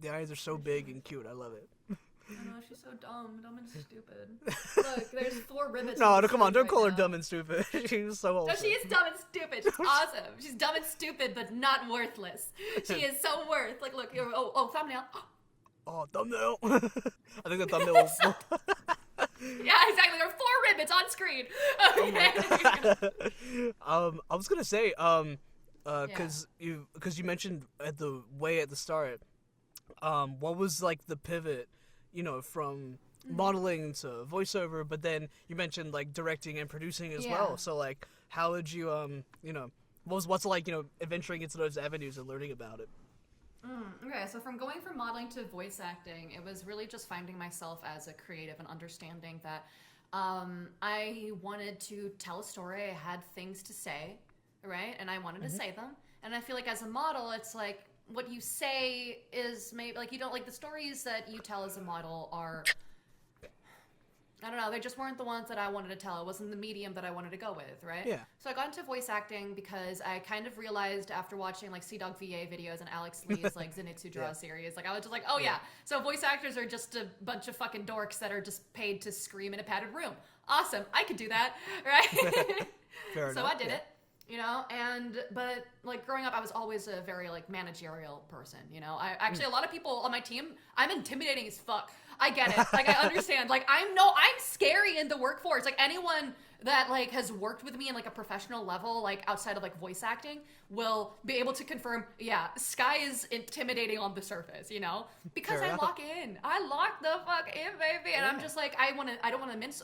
the eyes are so big and cute. I love it. I know, she's so dumb and stupid. Look, there's 4 ribbits. No, come on, don't right call her now. dumb and stupid. She's so awesome. No, she is dumb and stupid. She's awesome. She's dumb and stupid, but not worthless. She is so worth. Like, look, thumbnail. Oh, thumbnail. I think the thumbnail was... Yeah, exactly. There are 4 ribbits on screen. Okay. I was gonna say, because you mentioned at the start, what was like the pivot, you know, from modeling to voiceover, but then you mentioned like directing and producing as well. So like, how would you, you know, what's like, you know, venturing into those avenues and learning about it? Okay, so from going from modeling to voice acting, it was really just finding myself as a creative and understanding that I wanted to tell a story. I had things to say, right? And I wanted to say them. And I feel like as a model, it's like what you say is maybe like you don't like the stories that you tell as a model are, I don't know, they just weren't the ones that I wanted to tell. It wasn't the medium that I wanted to go with, right? Yeah. So I got into voice acting because I kind of realized after watching like Sea Dog VA videos and Alex Lee's like Zenitsu Draw series, like I was just like, oh yeah, so voice actors are just a bunch of fucking dorks that are just paid to scream in a padded room. Awesome, I could do that, right? Fair So enough. I did it. You know, but like growing up, I was always a very like managerial person. You know, I actually a lot of people on my team, I'm intimidating as fuck. I get it. Like I understand. Like I'm scary in the workforce. Like anyone that like has worked with me in like a professional level, like outside of like voice acting, will be able to confirm. Yeah, Skye is intimidating on the surface. You know, because Fair enough. lock in. I lock the fuck in, baby. And I'm just like I don't want to mince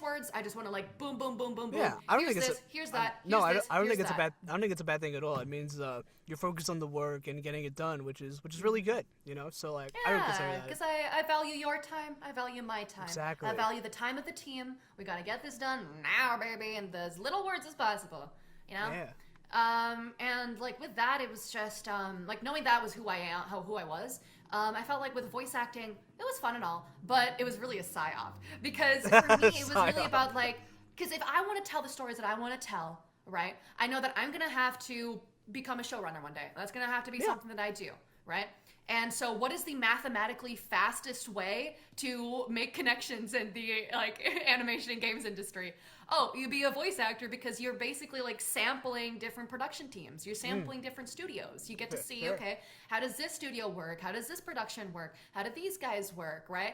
words. I just want to like boom, boom, boom, boom, boom. Yeah, I don't here's think this, it's here's that. No, here's I this, don't think here's it's that. a bad. I don't think it's a bad thing at all. It means you're focused on the work and getting it done, which is really good. You know, so like I don't consider Yeah, that. because I value your time. I value my time. Exactly. I value the time of the team. We gotta get this done now, baby, in as little words as possible. You know. Yeah. And like with that, it was just like knowing that was who I am, who I was. I felt like with voice acting, it was fun and all, but it was really a psyop because for me it was really about like, because if I want to tell the stories that I want to tell, right? I know that I'm gonna have to become a showrunner one day. That's gonna have to be something that I do, right? And so what is the mathematically fastest way to make connections in the like animation and games industry? Oh, you be a voice actor because you're basically like sampling different production teams. You're sampling different studios. You get to see, okay, how does this studio work? How does this production work? How do these guys work, right?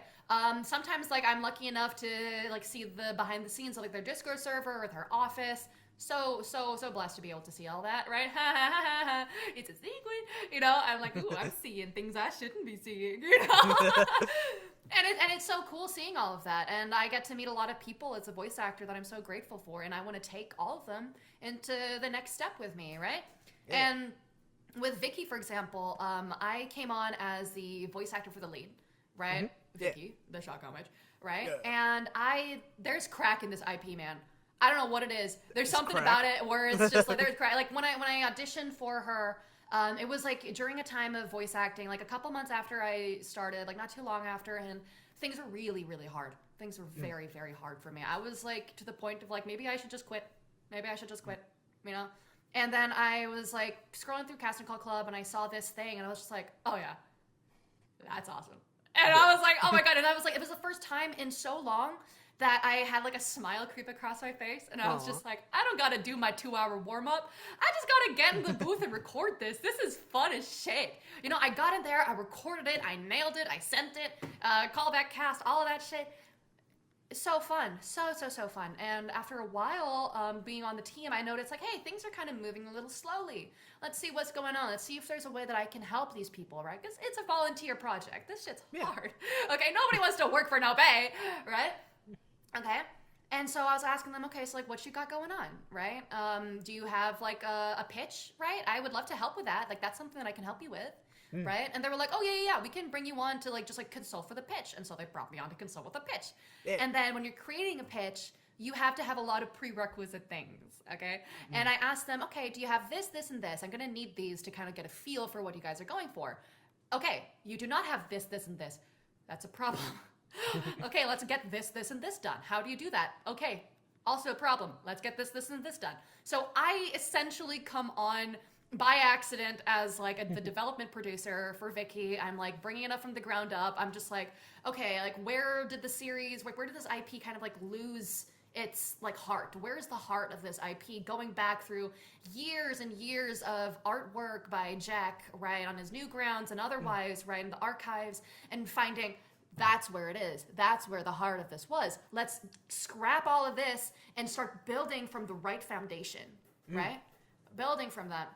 Sometimes like I'm lucky enough to like see the behind the scenes of like their Discord server or their office. So blessed to be able to see all that, right? It's a secret, you know. I'm like, ooh, I'm seeing things I shouldn't be seeing, you know. and it's so cool seeing all of that, and I get to meet a lot of people as a voice actor that I'm so grateful for, and I want to take all of them into the next step with me, right? Yeah. And with Vicky, for example, I came on as the voice actor for the lead, right? Vicky, the shotgun witch, right? Yeah. And there's crack in this IP, man. I don't know what it is. There's something about it where it's just like there's crack. Like when I auditioned for her, it was like during a time of voice acting, like a couple months after I started, like not too long after, and things were really, really hard. Things were very, very hard for me. I was like to the point of like maybe I should just quit. Maybe I should just quit, you know? And then I was like scrolling through Casting Call Club and I saw this thing and I was just like, oh yeah, that's awesome. And I was like, oh my God. And I was like, it was the first time in so long that I had like a smile creep across my face, and I was just like, I don't gotta do my 2-hour warm-up. I just gotta get in the booth and record this. This is fun as shit. You know, I got in there, I recorded it, I nailed it, I sent it, callback cast, all of that shit. So fun, so fun. And after a while being on the team, I noticed like, hey, things are kind of moving a little slowly. Let's see what's going on. Let's see if there's a way that I can help these people, right? Because it's a volunteer project. This shit's hard. Okay, nobody wants to work for no pay, right? Okay. And so I was asking them, okay, so like what you got going on, right? Do you have like a pitch, right? I would love to help with that. Like that's something that I can help you with, right? And they were like, oh yeah, we can bring you on to like just like consult for the pitch. And so they brought me on to consult with the pitch. Yeah. And then when you're creating a pitch, you have to have a lot of prerequisite things, okay? And I asked them, okay, do you have this, this, and this? I'm gonna need these to kind of get a feel for what you guys are going for. Okay, you do not have this, this, and this. That's a problem. Okay, let's get this, this, and this done. How do you do that? Okay, also a problem. Let's get this, this, and this done. So I essentially come on by accident as like the development producer for Vicky. I'm like bringing it up from the ground up. I'm just like, okay, like where did the series, like where did this IP kind of like lose its like heart? Where's the heart of this IP? Going back through years and years of artwork by Jack, right, on his Newgrounds and otherwise, right, in the archives, and finding that's where it is. That's where the heart of this was. Let's scrap all of this and start building from the right foundation, right? Building from that.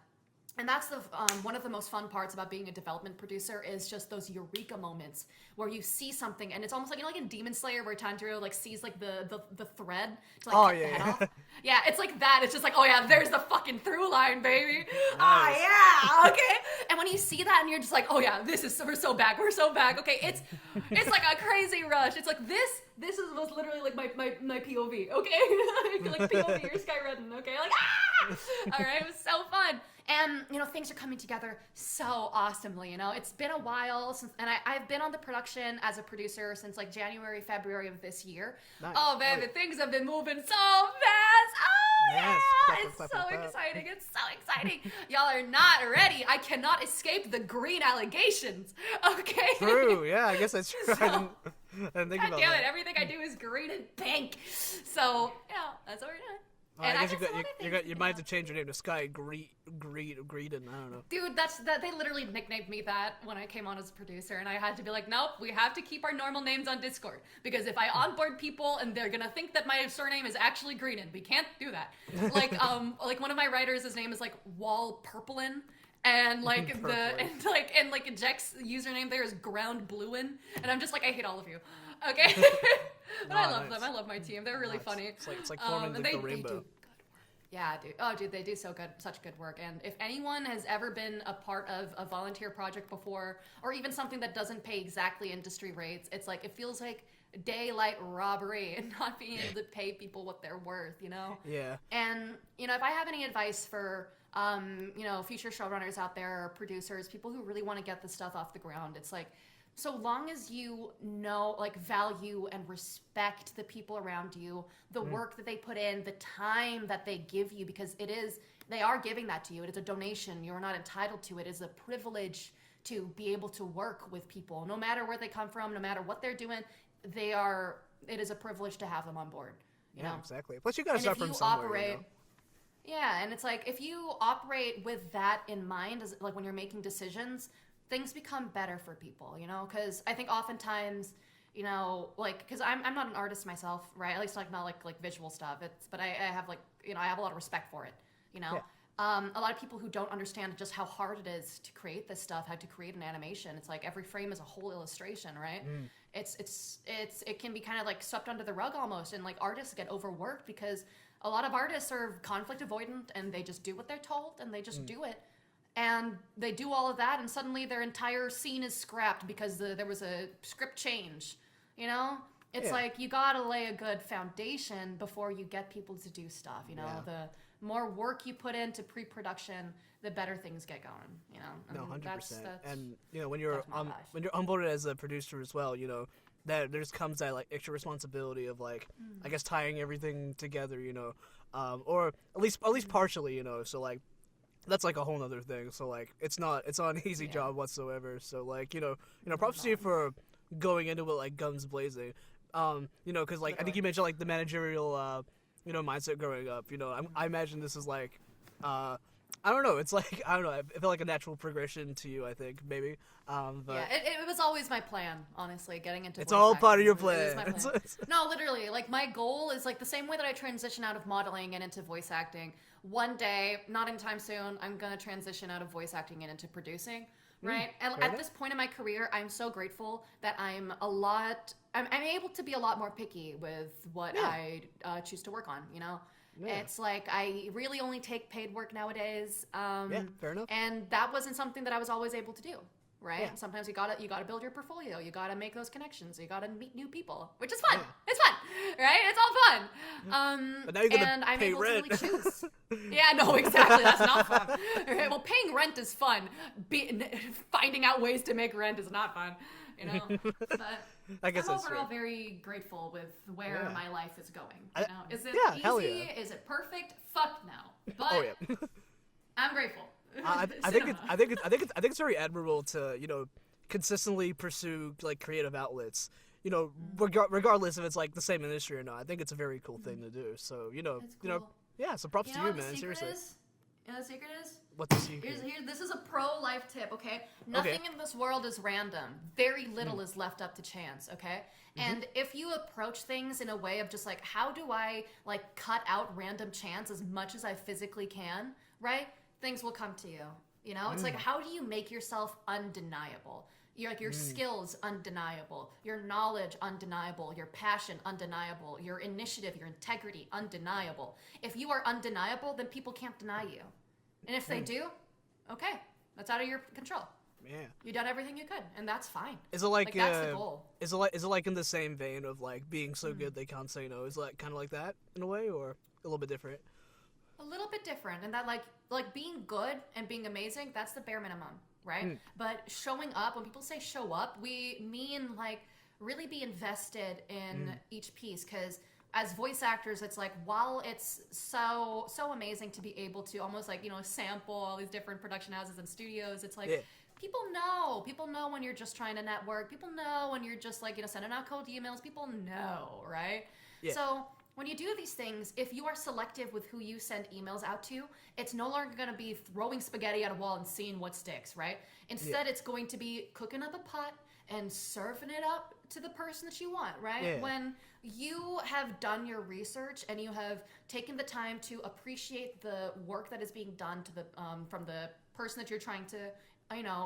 And that's the one of the most fun parts about being a development producer is just those eureka moments where you see something and it's almost like, you know, like in Demon Slayer where Tanjiro like sees like the thread to like cut the head off. Yeah, it's like that. It's just like, oh yeah, there's the fucking through line, baby. Nice. Yeah, okay. And when you see that and you're just like, oh yeah, we're so back. Okay, it's like a crazy rush. It's like this was literally like my POV, okay? Like POV or Skye Redden, okay? Like all right, it was so fun. And, you know, things are coming together so awesomely, you know? It's been a while since, and I've been on the production as a producer since like January, February of this year. Nice. Oh, baby, things have been moving so fast. Oh, yes. Yeah, it's so exciting. It's so exciting. Y'all are not ready. I cannot escape the green allegations, okay? True, yeah, I guess that's true. So, I didn't think about that. Everything I do is green and pink. So, you know, that's what we're doing. And I guess you might have to change your name to Skye Redden. I don't know. Dude, they literally nicknamed me that when I came on as a producer, and I had to be like, nope, we have to keep our normal names on Discord because if I onboard people and they're gonna think that my surname is actually Greenan, we can't do that. Like like one of my writers, his name is like Wall Purplin. And like and Jack's username there is Ground Bluin, and I'm just like, I hate all of you. Okay. But I love them. I love my team. They're really funny. It's like forming the rainbow. They do good work. Yeah, dude. Oh, dude, they do such good work. And if anyone has ever been a part of a volunteer project before, or even something that doesn't pay exactly industry rates, it's like it feels like daylight robbery and not being able to pay people what they're worth, you know? Yeah. And you know, if I have any advice for you know, future showrunners out there, or producers, people who really want to get this stuff off the ground, it's like, so long as you know, like, value and respect the people around you, the work that they put in, the time that they give you, because they are giving that to you. It is a donation. You're not entitled to it. It is a privilege to be able to work with people, no matter where they come from, no matter what they're doing. It is a privilege to have them on board. You know? Exactly. Plus, you gotta start from somewhere. Yeah, and it's like if you operate with that in mind, as like when you're making decisions, things become better for people, you know? Because I think oftentimes, you know, like, because I'm not an artist myself, right? At least like not like visual stuff. But I have like, you know, I have a lot of respect for it, you know? Yeah. A lot of people who don't understand just how hard it is to create this stuff, how to create an animation. It's like every frame is a whole illustration, right? It can be kind of like swept under the rug almost, and like artists get overworked because a lot of artists are conflict avoidant and they just do what they're told and they just do it. And they do all of that and suddenly their entire scene is scrapped because there was a script change, you know? It's like you gotta lay a good foundation before you get people to do stuff, you know? The more work you put into pre-production, the better things get going, you know? No, 100%. That's, and, you know, when you're onboarded as a producer as well, you know, that there's comes that like extra responsibility of like I guess tying everything together, you know, or at least partially, you know. So like that's like a whole other thing. So like it's not an easy job whatsoever. So like you know props to you for going into it like guns blazing. You know, because like I think you mentioned like the managerial you know mindset growing up. You know, I imagine this is like I don't know. It's like I don't know. It felt like a natural progression to you. I think maybe. But yeah, it was always my plan. Honestly, getting into it's all part of your plan. It was my plan. No, literally, like my goal is like the same way that I transition out of modeling and into voice acting. One day, not anytime soon, I'm gonna transition out of voice acting and into producing. Right, and at this point in my career, I'm so grateful that I'm able to be a lot more picky with what I choose to work on. You know. Yeah. It's like I really only take paid work nowadays. Fair enough. And that wasn't something that I was always able to do, right? Yeah. Sometimes you gotta build your portfolio. You gotta make those connections. You gotta meet new people, which is fun. Yeah. It's fun, right? It's all fun. But now you're gonna and I'm pay able rent. to really choose. Yeah, no, exactly. That's not fun. Right? Well, paying rent is fun. Finding out ways to make rent is not fun. You know, but I guess I'm that's overall true. very grateful with where my life is going. You know, is it easy? Is it perfect? Fuck no. But I'm grateful. I think it's very admirable to consistently pursue like creative outlets. You know, regardless if it's like the same industry or not. I think it's a very cool thing to do. So so props to you, man. Seriously. You know what the secret is? What's the secret? This is a pro life tip, okay? Nothing in this world is random. Very little is left up to chance, okay? And if you approach things in a way of just like, how do I like cut out random chance as much as I physically can, right? Things will come to you. You know? It's like, how do you make yourself undeniable? Your skills undeniable, your knowledge undeniable, your passion undeniable, your initiative, your integrity undeniable. If you are undeniable, then people can't deny you. And if they do, okay, that's out of your control. Yeah. You done everything you could, and that's fine. Is it like that's the goal. Is it like in the same vein of like being so good they can't say no? Is it like kind of like that in a way, or a little bit different? A little bit different, and that like being good and being amazing, that's the bare minimum. Right? But showing up, when people say show up, we mean like really be invested in each piece. Because as voice actors, it's like while it's so amazing to be able to almost like, sample all these different production houses and studios, it's like people know when you're just trying to network. People know when you're just like, sending out cold emails. People know, right? Yeah. So when you do these things, if you are selective with who you send emails out to, it's no longer going to be throwing spaghetti at a wall and seeing what sticks, right? Instead, it's going to be cooking up a pot and serving it up to the person that you want, right? Yeah. When you have done your research and you have taken the time to appreciate the work that is being done to the from the person that you're trying to,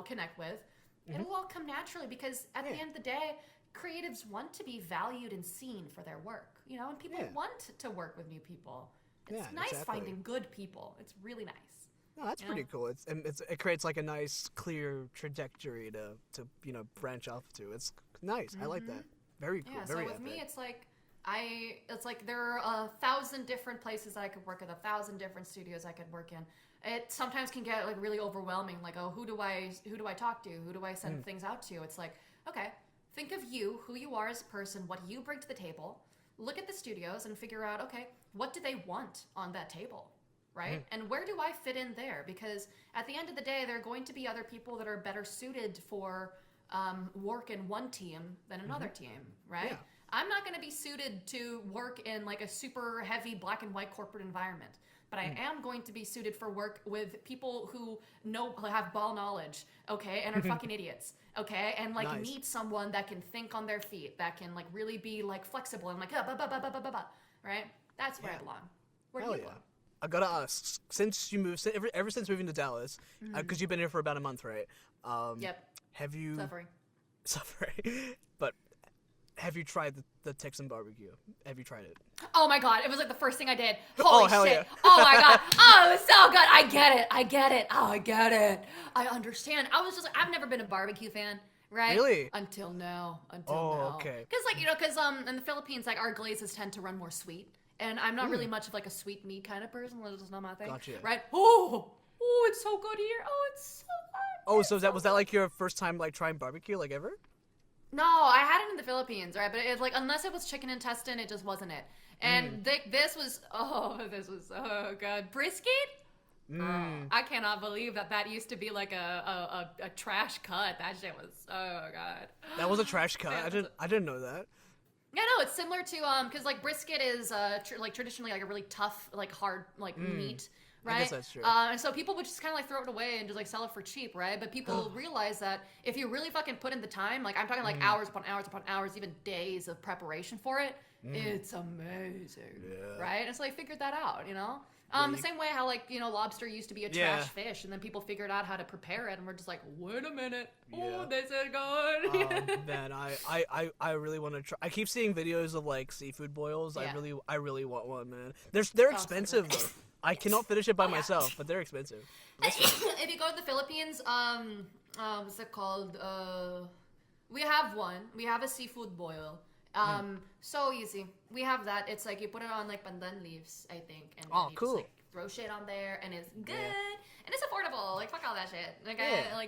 connect with, it'll all come naturally because at the end of the day, creatives want to be valued and seen for their work, and people want to work with new people. It's nice finding good people. It's really nice. No, that's pretty cool. It creates like a nice, clear trajectory to branch off to. It's nice. I like that. Very cool. Yeah. Very so with epic. me, it's like there are 1,000 different places that I could work at, 1,000 different studios I could work in. It sometimes can get like really overwhelming. Like, oh, who do I talk to? Who do I send things out to? It's like, okay. Think of you, who you are as a person, what you bring to the table. Look at the studios and figure out, okay, what do they want on that table, right? And where do I fit in there? Because at the end of the day, there are going to be other people that are better suited for work in one team than another team, right? Yeah. I'm not going to be suited to work in like a super heavy black and white corporate environment, but I am going to be suited for work with people who have ball knowledge, okay, and are fucking idiots, okay, and like Nice. need someone that can think on their feet, that can like really be like flexible and like right? That's where I belong. Where do Hell you yeah. belong? I gotta ask, since you moved, ever since moving to Dallas, because you've been here for about a month, right? Yep. Have you Suffering. But have you tried the Texan barbecue? Have you tried it? Oh my god, it was like the first thing I did. Holy hell shit. yeah. Oh my god. Oh, it was so good. I get it. Oh, I get it. I understand. I was just like, I've never been a barbecue fan, right? Really? Until now. Okay. Because in the Philippines, like our glazes tend to run more sweet. And I'm not really much of like a sweet meat kind of person. That's just not my thing. Gotcha. Right? Oh, it's so good here. Oh, it's so good. Oh, so was that like your first time like trying barbecue like ever? No, I had it in the Philippines, right? But it's like, unless it was chicken intestine, it just wasn't it. And this was so good. Brisket? I cannot believe that used to be like a trash cut. That shit was so good. That was a trash cut. I didn't know that. Yeah, no, it's similar to because like brisket is like traditionally like a really tough, like hard, like meat, right? I guess that's true. And so people would just kind of like throw it away and just like sell it for cheap, right? But people realize that if you really fucking put in the time, like I'm talking like hours upon hours upon hours, even days of preparation for it, it's amazing, right? And so they figured that out, you know. The same way how like, you know, lobster used to be a trash fish, and then people figured out how to prepare it, and we're just like, wait a minute, this is good. Man, I really want to try. I keep seeing videos of like seafood boils. Yeah. I really want one, man. They're expensive though. I cannot finish it by myself, but they're expensive. If you go to the Philippines, what's it called? We have one. We have a seafood boil. So easy. We have that. It's like you put it on like pandan leaves, I think, and then you cool. just like throw shit on there, and it's good, Yeah. and it's affordable. Like fuck all that shit. Like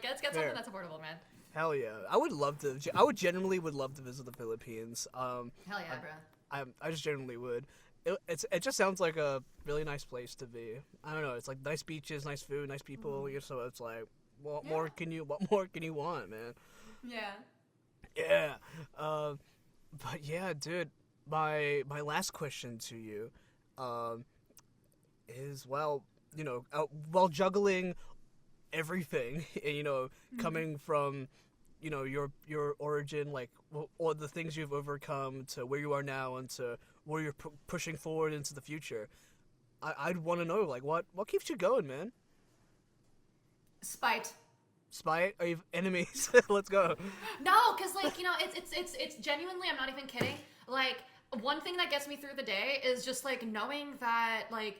let's get Fair. something that's affordable, man. Hell yeah! I would love to. I would genuinely would love to visit the Philippines. Hell yeah, bro. I just genuinely would. It just sounds like a really nice place to be. I don't know. It's like nice beaches, nice food, nice people. So it's like, what more can you want, man? Yeah. Yeah. But yeah, dude. My last question to you, is while juggling everything, coming from, your origin, like all the things you've overcome to where you are now and to where you're pushing forward into the future. I'd want to know, like, what keeps you going, man? Spite. Spite? Are you enemies? Let's go. No, because like it's genuinely, I'm not even kidding. Like one thing that gets me through the day is just like knowing that like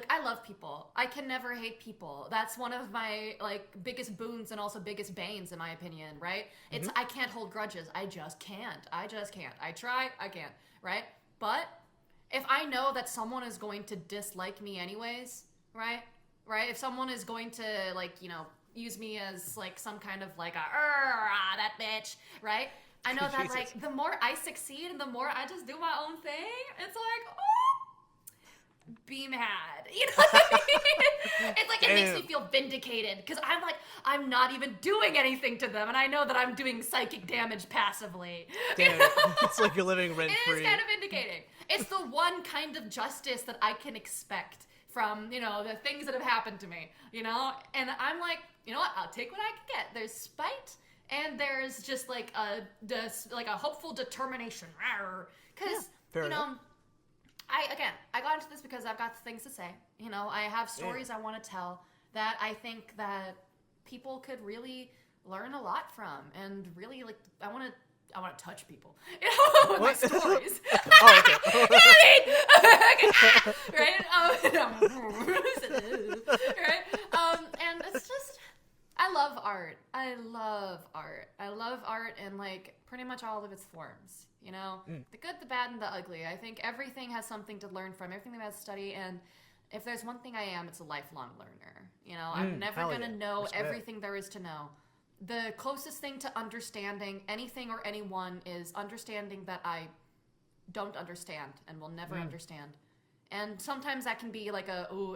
I love people. I can never hate people. That's one of my like biggest boons and also biggest banes in my opinion, right? It's I can't hold grudges. I just can't. I try, I can't, right? But if I know that someone is going to dislike me anyways, right? If someone is going to like, use me as like some kind of like that bitch, right? I know that like the more I succeed and the more I just do my own thing, it's like, be mad. You know what I mean? It's like it makes me feel vindicated because I'm like, I'm not even doing anything to them, and I know that I'm doing psychic damage passively. Damn, it's like you're living rent free. It is kind of vindicating. It's the one kind of justice that I can expect from, the things that have happened to me, And I'm like, you know what? I'll take what I can get. There's spite, and there's just like a hopeful determination. Because, I got into this because I've got things to say. I have stories I want to tell that I think that people could really learn a lot from, and really like I want to touch people, with my stories. Oh, okay. Right? Right? And it's just, I love art. I love art in like pretty much all of its forms. The good, the bad, and the ugly. I think everything has something to learn from, everything has to study, and if there's one thing I am, it's a lifelong learner. I'm never gonna know Respect. everything there is to know. The closest thing to understanding anything or anyone is understanding that I don't understand and will never understand. And sometimes that can be like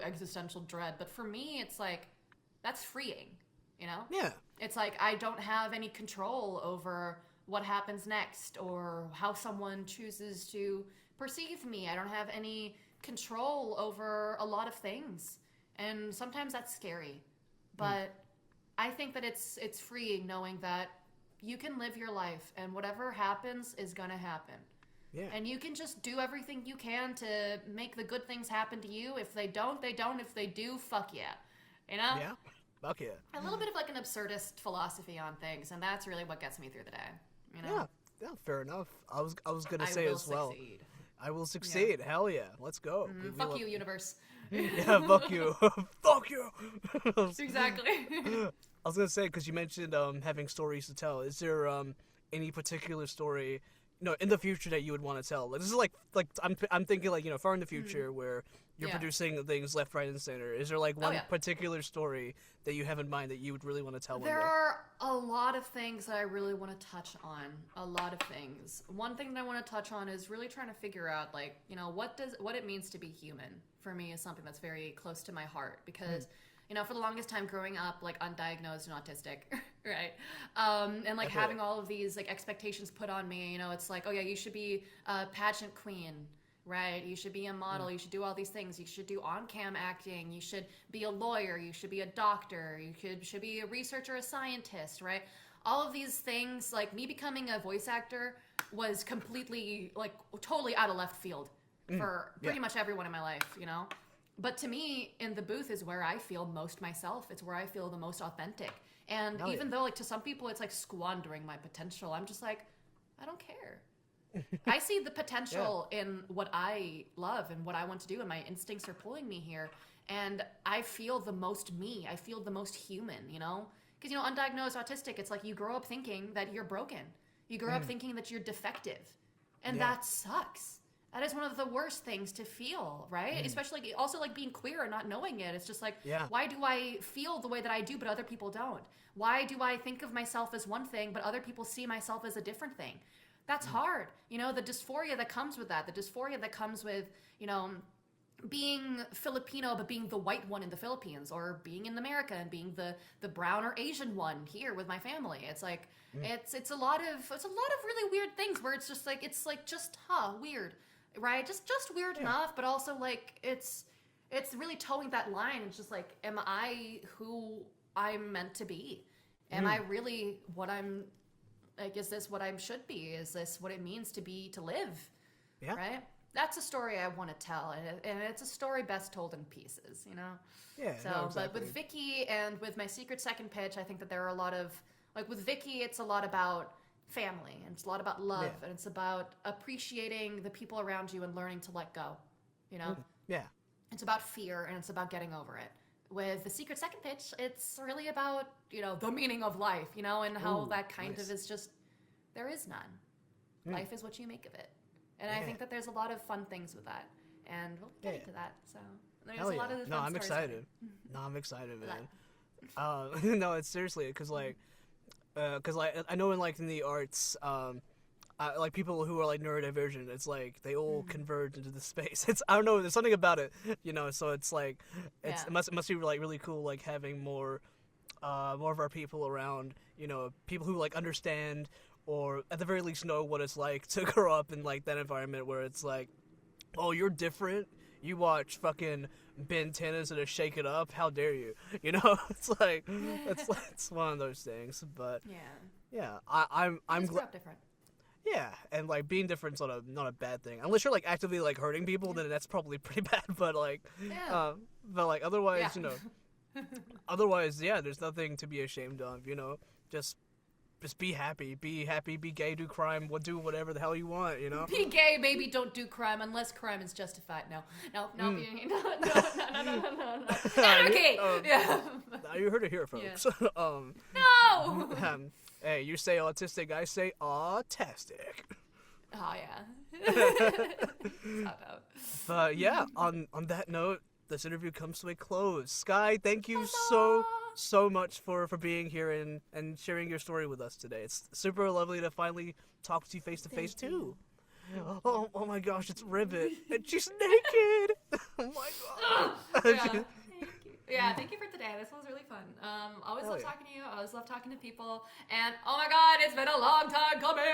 existential dread. But for me, it's like, that's freeing, you know? Yeah. It's like, I don't have any control over what happens next or how someone chooses to perceive me. I don't have any control over a lot of things. And sometimes that's scary. But I think that it's freeing knowing that you can live your life and whatever happens is gonna happen. Yeah. And you can just do everything you can to make the good things happen to you. If they don't, they don't. If they do, fuck yeah. You know? Yeah. Fuck yeah. A little bit of like an absurdist philosophy on things, and that's really what gets me through the day. You know? Yeah, fair enough. I was gonna say as well. Succeed. I will succeed. Yeah. Hell yeah. Let's go. Fuck you, universe. Yeah, fuck you. Fuck you. Exactly. I was gonna say, because you mentioned having stories to tell. Is there any particular story, in the future that you would want to tell? Like, this is like I'm thinking like far in the future where you're producing things left, right, and center. Is there like one particular story that you have in mind that you would really want to tell? There are a lot of things that I really want to touch on. A lot of things. One thing that I want to touch on is really trying to figure out like what it means to be human. For me, is something that's very close to my heart because. For the longest time growing up, like, undiagnosed and autistic, right? And, like, having all of these, like, expectations put on me, it's like, oh, yeah, you should be a pageant queen, right? You should be a model. You should do all these things. You should do on-cam acting. You should be a lawyer. You should be a doctor. You should be a researcher, a scientist, right? All of these things, like, me becoming a voice actor was completely, like, totally out of left field for pretty much everyone in my life, But to me, in the booth is where I feel most myself. It's where I feel the most authentic. And even though, like, to some people it's like squandering my potential, I'm just like, I don't care. I see the potential in what I love and what I want to do, and my instincts are pulling me here. And I feel the most me. I feel the most human, Because, undiagnosed autistic, it's like you grow up thinking that you're broken. You grow up thinking that you're defective. And that sucks. That is one of the worst things to feel, right? Especially also like being queer and not knowing it. It's just like, why do I feel the way that I do, but other people don't? Why do I think of myself as one thing, but other people see myself as a different thing? That's hard. The dysphoria that comes with that, the dysphoria that comes with, being Filipino, but being the white one in the Philippines, or being in America and being the brown or Asian one here with my family. It's like, it's a lot of really weird things where it's just weird. Right, just weird enough, but also like it's really towing that line. It's just like, am I who I'm meant to be? Am I really what I'm? Like, is this what I should be? Is this what it means to live? Yeah. Right. That's a story I want to tell, and it's a story best told in pieces. Yeah. So, no, exactly. But with Vicky and with my secret second pitch, I think that there are a lot of with Vicky, it's a lot about family, and it's a lot about love, and it's about appreciating the people around you and learning to let go, Yeah. It's about fear, and it's about getting over it. With the secret second pitch, it's really about, the meaning of life, and how that kind of is just, there is none. Life is what you make of it. And I think that there's a lot of fun things with that, and we'll get into that, so there's a lot of fun I'm excited. No, I'm excited, man. No, it's seriously, because I know in the arts, like people who are like neurodivergent, it's like they all converge into the space. I don't know, there's something about it, So it's like it must be like really cool, like having more of our people around, people who like understand or at the very least know what it's like to grow up in like that environment where it's like, oh, you're different. You watch fucking Ben 10 and a Shake It Up. How dare you? It's like it's one of those things. But I'm glad. Different. Yeah, and like being different's not a bad thing unless you're like actively like hurting people. Then that's probably pretty bad. But like, otherwise, otherwise, there's nothing to be ashamed of. Just be happy, be gay, do crime, do whatever the hell you want, Be gay, baby, don't do crime unless crime is justified. No. No. Okay. You heard it here, folks. No. Hey, you say autistic, I say autastic. Oh yeah. But yeah, on that note, this interview comes to a close. Skye, thank you so much for being here and sharing your story with us today. It's super lovely to finally talk to you face to face too. Oh my gosh, it's Ribbit, and she's naked. Oh my god. Yeah. Thank you. Yeah, thank you for today. This was really fun. Always Hell love yeah. talking to you. Always love talking to people. And oh my god, it's been a long time coming.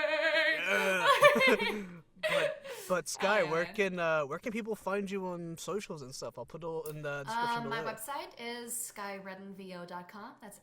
But Skye, yeah. where can people find you on socials and stuff? I'll put it all in the description below. My website is skyereddenvo.com. That's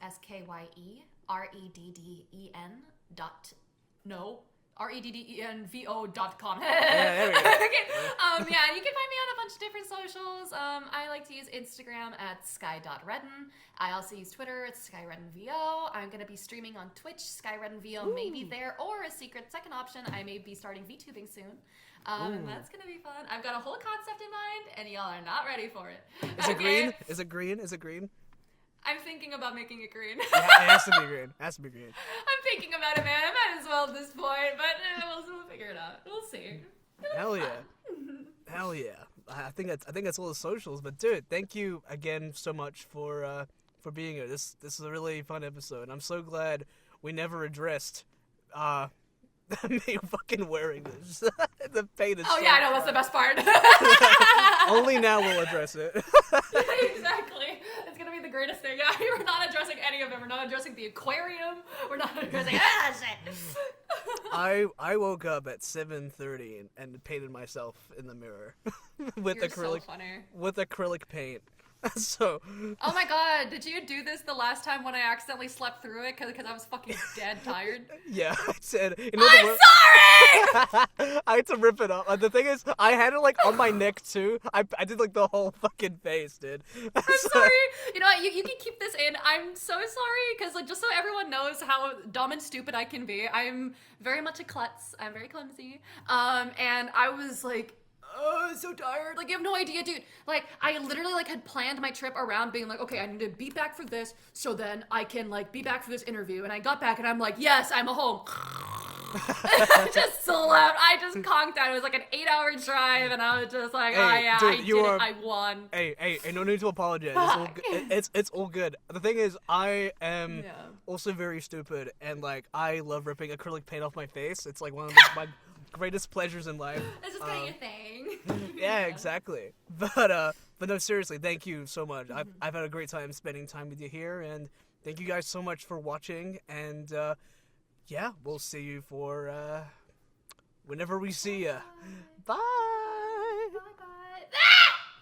REDDENVO.com. Yeah, there we go. Okay. And you can find me on a bunch of different socials. I like to use Instagram at skye.redden. I also use Twitter at SkyeReddenVO. I'm going to be streaming on Twitch. SkyeReddenVO may be there, or a secret second option. I may be starting VTubing soon. And that's going to be fun. I've got a whole concept in mind, and y'all are not ready for it. Is it green? Is it green? Is it green? I'm thinking about making it green. Yeah, it has to be green. It has to be green. I'm thinking about it, man. I might as well at this point, but we'll figure it out. We'll see. Hell yeah. Hell yeah. I think that's all the socials. But dude, thank you again so much for being here. This is a really fun episode. I'm so glad we never addressed me fucking wearing this. The pain is. Oh so yeah, I know that's the best part. Only now we'll address it. Exactly. It's gonna be the greatest thing. We're not addressing any of them. We're not addressing the aquarium. We're not addressing shit. I woke up at 7:30 and painted myself in the mirror with You're acrylic so funny. with acrylic paint. So. Oh my god, did you do this the last time when I accidentally slept through it because I was fucking dead tired? Yeah, I said. You I'm know sorry. I had to rip it up. The thing is, I had it like on my neck too. I did like the whole fucking face, dude. I'm sorry. You know what? You can keep this in. I'm so sorry because like just so everyone knows how dumb and stupid I can be. I'm very much a klutz. I'm very clumsy. And I was like. Oh, so tired. Like, you have no idea, dude. Like, I literally, like, had planned my trip around being like, okay, I need to be back for this, so then I can, like, be back for this interview. And I got back, and I'm like, yes, I'm home. I just slept. I just conked out. It was like an 8-hour drive, and I was just like, oh, yeah, dude, I did it. I won. Hey, no need to apologize. It's all good. The thing is, I am also very stupid, and, like, I love ripping acrylic paint off my face. It's, like, one of my greatest pleasures in life. It's just kind of your thing. Yeah, exactly. But no, seriously, thank you so much. I've had a great time spending time with you here, and thank you guys so much for watching. And yeah, we'll see you for whenever we see you. Bye.